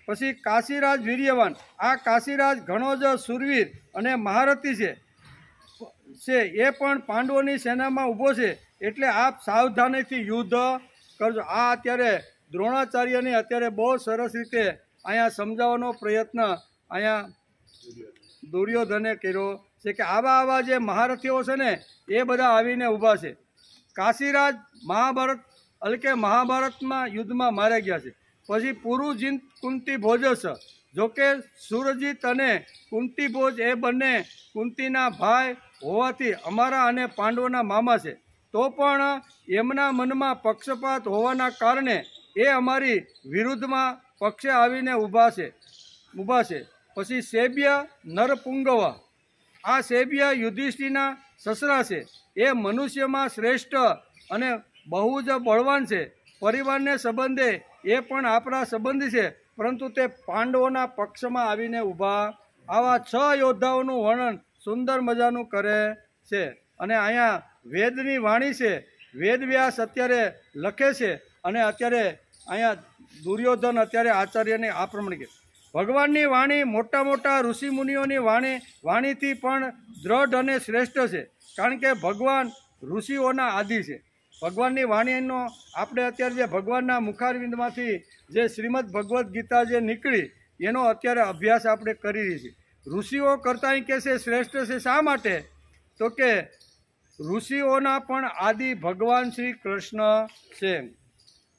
પછી કાશીરાજ વીર્યવાન આ કાશીરાજ ઘણો જ શૂરવીર અને મહારથી છે એ પણ પાંડવોની સેનામાં ઊભો છે એટલે આપ સાવધાનીથી યુદ્ધ કરજો આ અત્યારે દ્રોણાચાર્યને અત્યારે બહુ સરસ રીતે અહીંયા સમજાવવાનો પ્રયત્ન અહીંયા દુર્યોધને કર્યો છે કે આવા જે મહારથીઓ છે ને એ બધા આવીને ઊભા છે કાશીરાજ મહાભારતમાં યુદ્ધમાં માર્યા ગયા છે પછી પુરુજીત કુંતી ભોજસ જોકે સુરજીત અને કુંતી ભોજ એ બંને કુંતીના ભાઈ હોવાથી અમારા અને પાંડવોના મામા છે તો પણ એમના મનમાં પક્ષપાત હોવાના કારણે એ અમારી વિરુદ્ધમાં પક્ષે આવીને ઊભા છે પછી સેબ્ય નરપુંગવ આ સેબ્ય યુધિષ્ઠિરના સસરા છે એ મનુષ્યમાં શ્રેષ્ઠ અને બહુ જ બળવાન છે પરિવારને સંબંધે એ પણ આપણા સંબંધી છે પરંતુ તે પાંડવોના પક્ષમાં આવીને ઊભા આવા 6 યોદ્ધાઓનું વર્ણન સુંદર મજાનું કરે છે અને અહીંયા વેદની વાણી છે વેદવ્યાસ અત્યારે લખે છે અને અત્યારે અહીંયા દુર્યોધન અત્યારે આચાર્યને આ પ્રમાણે કહે ભગવાનની વાણી મોટા ઋષિમુનિઓની વાણીથી પણ દ્રઢ અને શ્રેષ્ઠ છે કારણ કે ભગવાન ઋષિઓના આદિ છે ભગવાનની વાણીનો આપણે અત્યારે જે ભગવાનના મુખારવિંદમાંથી જે શ્રીમદ ભગવદ્ ગીતા જે નીકળી એનો અત્યારે અભ્યાસ આપણે કરી રહી છીએ ઋષિઓ કરતાં કહે છે શ્રેષ્ઠ છે શા માટે તો કે ઋષિઓના પણ આદિ ભગવાન શ્રી કૃષ્ણ છે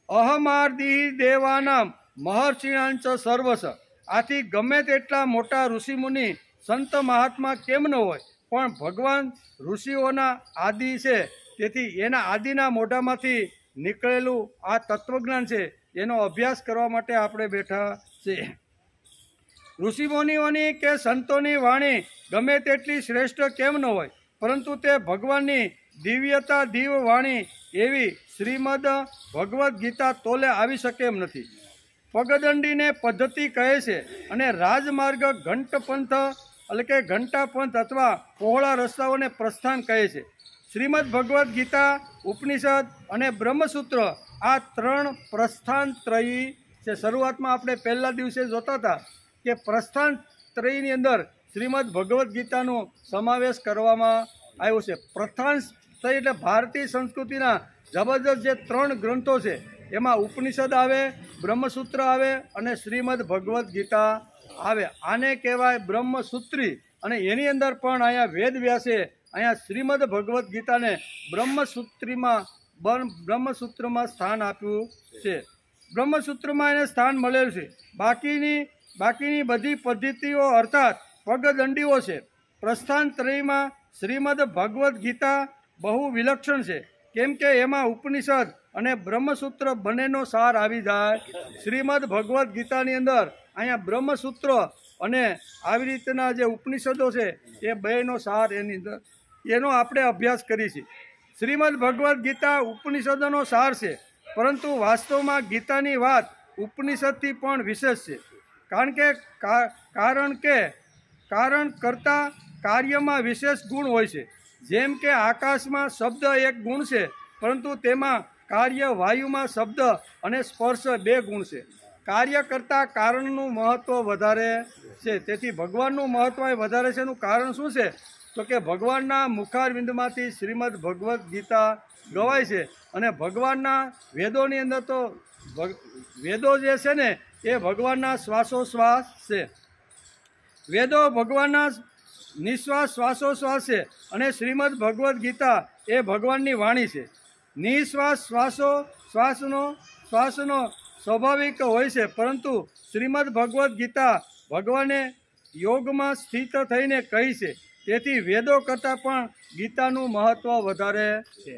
અહમાર્દિ દેવાનામ મહર્ષિણાંચ સર્વસ આથી ગમે તેટલા મોટા ઋષિમુનિ સંત મહાત્મા કેમ ન હોય પણ ભગવાન ઋષિઓના આદિ છે તેથી એના આદિના મોઢામાંથી નીકળેલું આ તત્વજ્ઞાન છે એનો અભ્યાસ કરવા માટે આપણે બેઠા છીએ ઋષિમુનિઓની કે સંતોની વાણી ગમે તેટલી શ્રેષ્ઠ કેમ ન હોય પરંતુ તે ભગવાનની દિવ્યતા દિવ વાણી એવી શ્રીમદ ભગવદ્ ગીતા તોલે આવી શકે એમ નથી પગદંડીને પદ્ધતિ કહે છે અને રાજમાર્ગ ઘંટપંથ એટલે કે ઘંટાપંથ અથવા પહોળા રસ્તાઓને પ્રસ્થાન કહે છે શ્રીમદ ભગવદ્ ગીતા ઉપનિષદ અને બ્રહ્મસૂત્ર આ 3 પ્રસ્થાન ત્રયી છે શરૂઆતમાં આપણે પહેલા દિવસે જોતા હતા કે પ્રસ્થાન ત્રયીની અંદર શ્રીમદ ભગવદ્ ગીતાનો સમાવેશ કરવામાં આવ્યો છે થઈ એટલે ભારતીય સંસ્કૃતિના જબરજસ્ત જે 3 ગ્રંથો છે એમાં ઉપનિષદ આવે, બ્રહ્મસૂત્ર આવે અને શ્રીમદ ભગવદ્ ગીતા આવે. આને કહેવાય બ્રહ્મસૂત્રી. અને એની અંદર પણ અહીંયા વેદ વ્યાસે અહીંયા શ્રીમદ ભગવદ્ ગીતાને બ્રહ્મસૂત્રમાં સ્થાન આપ્યું છે. બ્રહ્મસૂત્રમાં એને સ્થાન મળેલું છે. બાકીની બધી પદ્ધતિઓ અર્થાત પગદંડીઓ છે. પ્રસ્થાનત્રયમાં શ્રીમદ ભગવદ્ ગીતા બહુ વિલક્ષણ છે, કેમ કે એમાં ઉપનિષદ અને બ્રહ્મસૂત્ર બંનેનો સાર આવી જાય. શ્રીમદ ભગવદ્ ગીતાની અંદર અહીંયા બ્રહ્મસૂત્ર અને આવી રીતના જે ઉપનિષદો છે એ બેનો સાર એનો આપણે અભ્યાસ કરીએ છીએ. શ્રીમદ ભગવદ્ ગીતા ઉપનિષદોનો સાર છે, પરંતુ વાસ્તવમાં ગીતાની વાત ઉપનિષદથી પણ વિશેષ છે. કારણ કરતાં કાર્યમાં વિશેષ ગુણ હોય છે. જેમ કે આકાશમાં શબ્દ એક ગુણ છે, પરંતુ તેમાં કાર્ય વાયુમાં શબ્દ અને સ્પર્શ 2 ગુણ છે. કાર્ય કરતાં કારણનું મહત્ત્વ વધારે છે. તેથી ભગવાનનું મહત્ત્વ વધારે છે. એનું કારણ શું છે? તો કે ભગવાનના મુખારવિંદમાંથી શ્રીમદ ભગવદ્ ગીતા ગવાય છે. અને ભગવાનના વેદોની અંદર તો વેદો જે છે ને એ ભગવાનના શ્વાસોશ્વાસ છે. વેદો ભગવાનના નિશ્વાસ શ્વાસોશ્વાસ છે અને શ્રીમદ ભગવદ્ ગીતા એ ભગવાનની વાણી છે. નિશ્વાસ શ્વાસનો સ્વાભાવિક હોય છે, પરંતુ શ્રીમદ ભગવદ્ ગીતા ભગવાને યોગમાં સ્થિત થઈને કહી છે. તેથી વેદો કરતાં પણ ગીતાનું મહત્ત્વ વધારે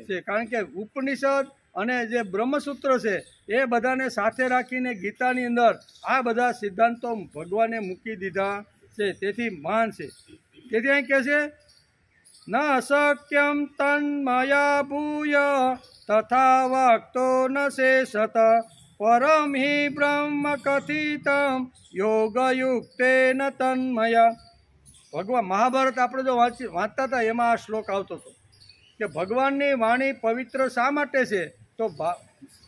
છે. કારણ કે ઉપનિષદ અને જે બ્રહ્મસૂત્ર છે એ બધાને સાથે રાખીને ગીતાની અંદર આ બધા સિદ્ધાંતો ભગવાને મૂકી દીધા છે. તેથી મહાન છે. તેથી અહીં કહે છે ન અશક્યમ તન્મયા ભૂય તથા વાક્તો ન શેષત પરમ હિ બ્રહ્મ કથિતમ યોગયુક્તેન તન્મયા. ભગવાન મહાભારત આપણે જો વાંચતા હતા એમાં આ શ્લોક આવતો હતો કે ભગવાનની વાણી પવિત્ર શા માટે છે? તો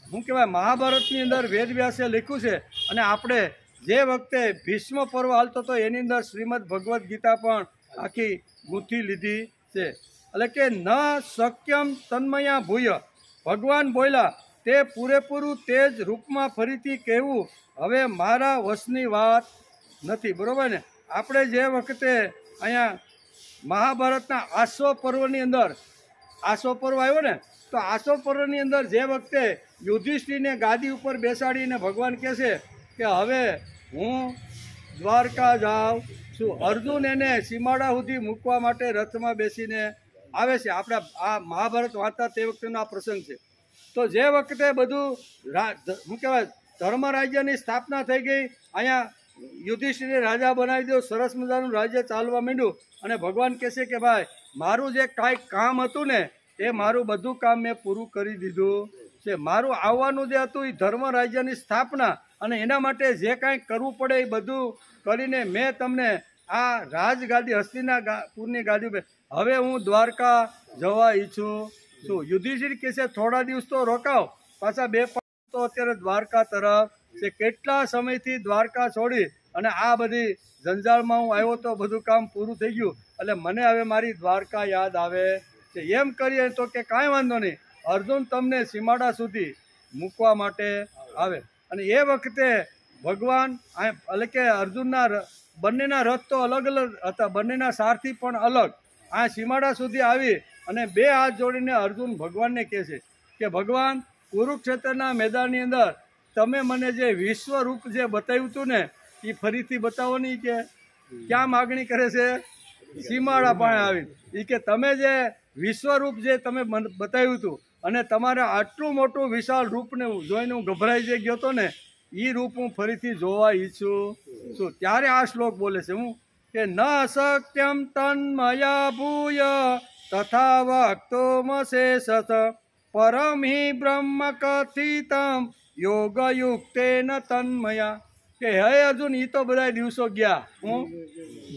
શું કહેવાય, મહાભારતની અંદર વેદવ્યાસે લખ્યું છે. અને આપણે જે વખતે ભીષ્મ પર્વ હાલતો હતો એની અંદર શ્રીમદ ભગવદ્ ગીતા પણ આખી ગૂંથી લીધી છે. એટલે કે ન શક્યમ તન્મયા ભૂય, ભગવાન બોલ્યા તે પૂરેપૂરું તે જ રૂપમાં ફરીથી કહેવું હવે મારા વશની વાત નથી. બરાબર ને? આપણે જે વખતે અહીંયા મહાભારતના આસો પર્વની અંદર આસો પર્વ આવ્યો ને, તો આસો પર્વની અંદર જે વખતે યુધિષ્ઠિરને ગાદી ઉપર બેસાડીને ભગવાન કહે છે કે હવે હું દ્વારકા જાઉં છું. અર્જુન એને સીમાડા સુધી મૂકવા માટે રથમાં બેસીને આવે છે. આપણે આ મહાભારત વાંચતા તે વખતેનો આ પ્રસંગ છે. તો જે વખતે બધું શું કહેવાય ધર્મ રાજ્યની સ્થાપના થઈ ગઈ, અહીંયા યુધિષ્ઠિરને રાજા બનાવી દો, સરસ મજાનું રાજ્ય ચાલવા માંડ્યું. અને ભગવાન કહેશે કે ભાઈ મારું જે કાંઈ કામ હતું ને એ મારું બધું કામ મેં પૂરું કરી દીધું છે. મારું આવવાનું જે હતું એ ધર્મ રાજ્યની સ્થાપના, અને એના માટે જે કાંઈ કરવું પડે એ બધું કરીને મેં તમને આ રાજગાદી હસ્તિનાપુરની ગાદી ઉપર હવે હું દ્વારકા જવા ઈચ્છું છું. યુધિષ્ઠિર કહેશે થોડા દિવસ તો રોકાવ, પાછા 2 તો અત્યારે દ્વારકા તરફ છે. કેટલા સમયથી દ્વારકા છોડી અને આ બધી જંજાળમાં હું આવ્યો તો બધું કામ પૂરું થઈ ગયું, એટલે મને હવે મારી દ્વારકા યાદ આવે છે. એમ કરીએ તો કે કાંઈ વાંધો નહીં, અર્જુન તમને સીમાડા સુધી મૂકવા માટે આવે. અને એ વખતે ભગવાન એટલે કે અર્જુનના બંનેના રથ તો અલગ અલગ હતા, બંનેના સારથી પણ અલગ. આ સીમાડા સુધી આવી અને 2 હાથ જોડીને અર્જુન ભગવાનને કહે છે કે ભગવાન કુરુક્ષેત્રના મેદાનની અંદર તમે મને જે વિશ્વરૂપ જે બતાવ્યું હતું ને એ ફરીથી બતાવો નહીં. કે ક્યાં માગણી કરે છે? સીમાડા પાસે આવીને એ કે તમે જે વિશ્વરૂપ જે તમે બતાવ્યું હતું અને તમારે આટલું મોટું વિશાળ રૂપને જોઈને હું ગભરાઈ જઈ ગયો હતો ને, એ રૂપ હું ફરીથી જોવા ઈચ્છું છું. ત્યારે આ શ્લોક બોલે છે હું કે ન અશક્યમ તન્મયા ભૂય તથા વાક્તો મશેષત પરમ હિ બ્રહ્મ કથિતમ યોગયુક્તેન તન્મયા. કે હે અર્જુન, એ તો બધા દિવસો ગયા.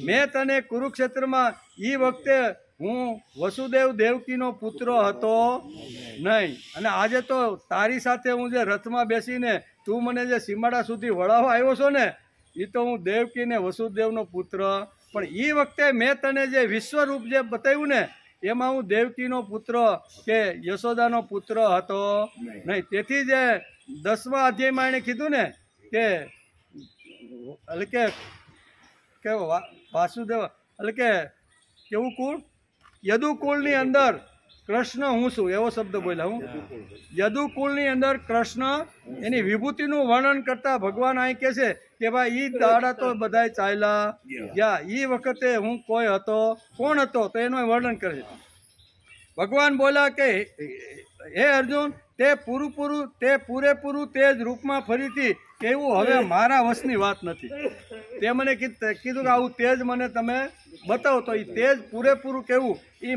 મેં તને કુરુક્ષેત્રમાં એ વખતે હું વસુદેવ દેવકીનો પુત્ર હતો નહીં, અને આજે તો તારી સાથે હું જે રથમાં બેસીને તું મને જે સીમાડા સુધી વળાવવા આવ્યો છો ને, એ તો હું દેવકી ને વસુદેવનો પુત્ર. પણ એ વખતે મેં તને જે વિશ્વરૂપ જે બતાવ્યું ને એમાં હું દેવકીનો પુત્ર કે યશોદાનો પુત્ર હતો નહીં. તેથી જે 10મા અધ્યાયમાં એણે કીધું ને કે એટલે કે વાસુદેવ એટલે કે કેવું કુળ, યદુકુળની અંદર કૃષ્ણ હું છું, એવો શબ્દ બોલ્યા. હું યદુકુળની અંદર કૃષ્ણ એની વિભૂતિનું વર્ણન કરતા ભગવાન અહીં કહે છે કે ભાઈ ઈ દાડા તો બધાય ચાલ્યા ગયા, ઈ વખતે હું કોઈ હતો, કોણ હતો, તો એનું વર્ણન કરે છે. ભગવાન બોલ્યા કે હે અર્જુન, તે પૂરેપૂરું તે જ રૂપમાં ફરીથી કેવું હવે મારા વશની વાત નથી. તે મને કીધું કે આવું તેજ મને તમે બતાવો, તો એ તેજ પૂરેપૂરું કેવું એ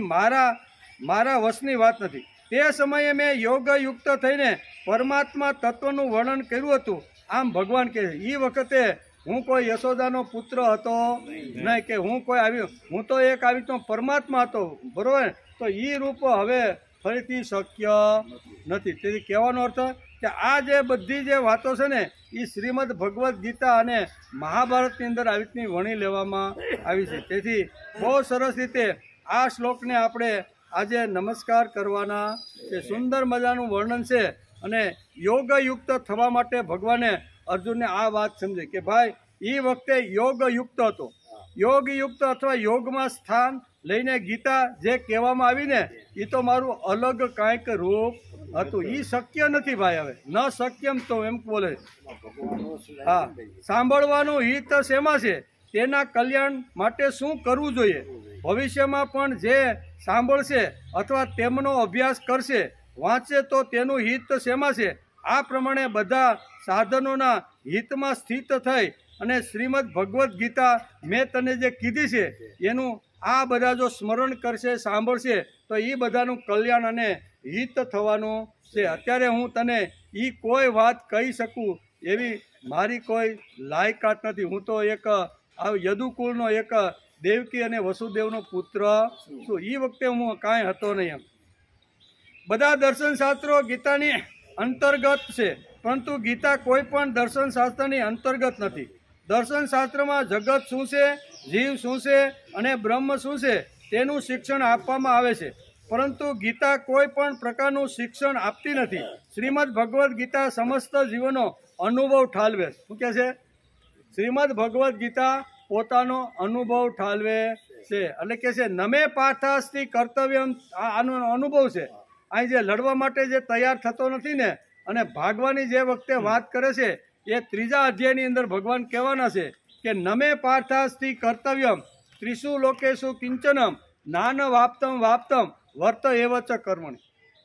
મારા વશની વાત નથી. તે સમયે મેં યોગયુક્ત થઈને પરમાત્મા તત્વનું વર્ણન કર્યું હતું. આમ ભગવાન કહે છે એ વખતે હું કોઈ યશોદાનો પુત્ર હતો નહીં, કે હું તો એક આવી તો પરમાત્મા હતો, બરોબર. તો એ રૂપ હવે ફરીથી શક્ય નથી. તેથી કહેવાનો અર્થ કે આ જે બધી જે વાતો છે ને એ શ્રીમદ ભગવદ્ ગીતા અને મહાભારતની અંદર આવી રીતની વણી લેવામાં આવી છે. તેથી બહુ સરસ રીતે આ શ્લોકને આપણે આજે નમસ્કાર કરવાના છે. સુંદર મજાનું વર્ણન છે અને યોગયુક્ત થવા માટે ભગવાને અર્જુનને આ વાત સમજી કે ભાઈ એ વખતે યોગયુક્ત હતો. યોગયુક્ત અથવા યોગમાં સ્થાન લઈને ગીતા જે કહેવામાં આવી ને એ તો મારું અલગ કાંઈક રૂપ હતું. એ શક્ય નથી ભાઈ, હવે ન શક્યમ તો એમ બોલે. હા, સાંભળવાનું હિત શેમાં છે, તેના કલ્યાણ માટે શું કરવું જોઈએ. ભવિષ્યમાં પણ જે સાંભળશે અથવા તેમનો અભ્યાસ કરશે, વાંચે તો તેનું હિત શેમાં છે. આ પ્રમાણે બધા સાધનોના હિતમાં સ્થિત થઈ અને શ્રીમદ ભગવદ્ ગીતા મેં તને જે કીધી છે એનું આ બધા જો સ્મરણ કરશે, સાંભળશે, તો એ બધાનું કલ્યાણ અને હિત થવાનું છે. અત્યારે હું તને એ કોઈ વાત કહી શકું એવી મારી કોઈ લાયકાત નથી. હું તો એક યદુકુળનો એક દેવકી અને વસુદેવનો પુત્ર છું. એ વખતે હું કાંઈ હતો નહીં. એમ બધા દર્શનશાસ્ત્રો ગીતાની અંતર્ગત છે, પરંતુ ગીતા કોઈ પણ દર્શનશાસ્ત્રની અંતર્ગત નથી. દર્શનશાસ્ત્રમાં જગત શું છે, જીવ શું છે અને બ્રહ્મ શું છે તેનું શિક્ષણ આપવામાં આવે છે, પરંતુ ગીતા કોઈ પણ પ્રકારનું શિક્ષણ આપતી નથી. શ્રીમદ ભગવદ્ ગીતા સમસ્ત જીવનો અનુભવ ઠાલવે. શું કહે છે? શ્રીમદ ભગવદ્ ગીતા પોતાનો અનુભવ ઠાલવે છે. એટલે કે છે નમે પાર્થાસ્તિ કર્તવ્ય. આનો અનુભવ છે. અહીં જે લડવા માટે જે તૈયાર થતો નથી ને, અને ભાગવાની જે વખતે વાત કરે છે એ 3જા અધ્યાયની અંદર ભગવાન કહેવાના છે કે નમે પાર્થાસ્તિ કર્તવ્યમ ત્રિષુ લોકેશુ કિંચનમ નાન વાપ્તમ વર્ત એવ ચ કર્મણિ.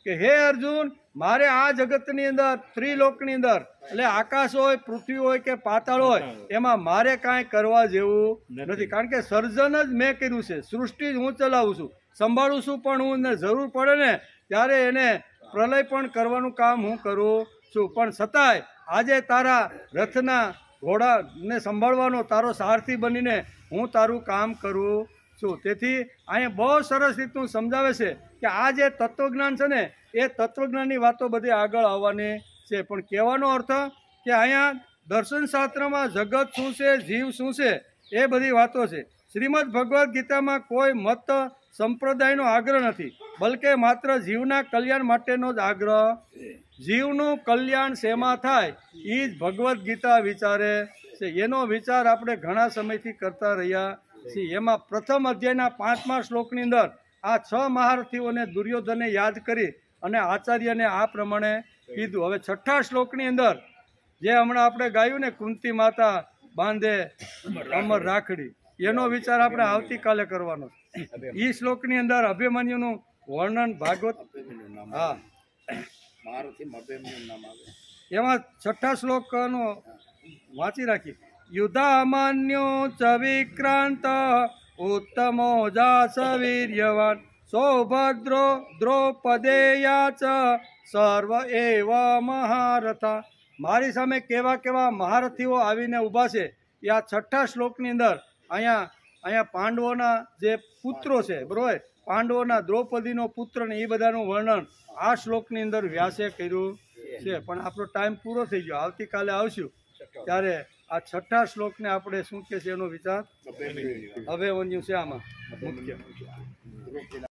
કે હે અર્જુન, મારે આ જગતની અંદર ત્રિલોકની અંદર એટલે આકાશ હોય, પૃથ્વી હોય કે પાતાળ હોય, એમાં મારે કાંઈ કરવા જેવું નથી. કારણ કે સર્જન જ મેં કર્યું છે, સૃષ્ટિ જ હું ચલાવું છું, સંભાળું છું, પણ હું જરૂર પડે ને ત્યારે એને પ્રલય પણ કરવાનું કામ હું કરું છું. પણ છતાંય આજે તારા રથના ઘોડાને સંભાળવાનો તારો સારથી બનીને હું તારું કામ કરું છું. તેથી અહીંયા બહુ સરસ રીતનું સમજાવે છે કે આ જે તત્વજ્ઞાન છે ને એ તત્વજ્ઞાનની વાતો બધી આગળ આવવાની છે. પણ કહેવાનો અર્થ કે અહીંયા દર્શનશાસ્ત્રમાં જગત શું છે, જીવ શું છે, એ બધી વાતો છે. શ્રીમદ ભગવદ્ ગીતામાં કોઈ મત સંપ્રદાયનો આગ્રહ નથી, બલકે માત્ર જીવના કલ્યાણ માટેનો જ આગ્રહ. જીવનું કલ્યાણ શેમાં થાય એ જ ભગવદ્ ગીતા વિચારે છે. એનો વિચાર આપણે ઘણા સમયથી કરતા રહ્યા છીએ. એમાં પ્રથમ અધ્યાયના 5મા શ્લોકની અંદર આ 6 મહારથીઓને દુર્યોધને યાદ કરી અને આચાર્યને આ પ્રમાણે કીધું. હવે 6ઠા શ્લોકની અંદર જે હમણાં આપણે ગાયું ને, કુંતી માતા બાંધે અમર રાખડી, એનો વિચાર આપણે આવતીકાલે કરવાનો. એ શ્લોકની અંદર અભિમન્યુનું વર્ણન ભાગવત, હા, એમાં 6ઠા શ્લોકનો વાંચી રાખી. યુધામાન્યો ચ વિક્રાંત ઉત્તમો જાસ વીર્યવાન સૌભદ્રો દ્રૌપદેયા ચ સર્વ એવ મહારથા. મારી સામે કેવા કેવા મહારથીઓ આવીને ઊભા છે. એ આ 6ઠા શ્લોકની અંદર અહીંયા પાંડવોના જે પુત્રો છે, બરોબર, પાંડવોના દ્રૌપદીનો પુત્ર ને એ બધાનું વર્ણન આ શ્લોકની અંદર વ્યાસે કર્યું છે. પણ આપણો ટાઈમ પૂરો થઈ ગયો. આવતીકાલે આવશું ત્યારે આ 6ઠા શ્લોકને આપણે શું કે છે એનો વિચાર હવે બન્યું છે આમાં મુખ્ય.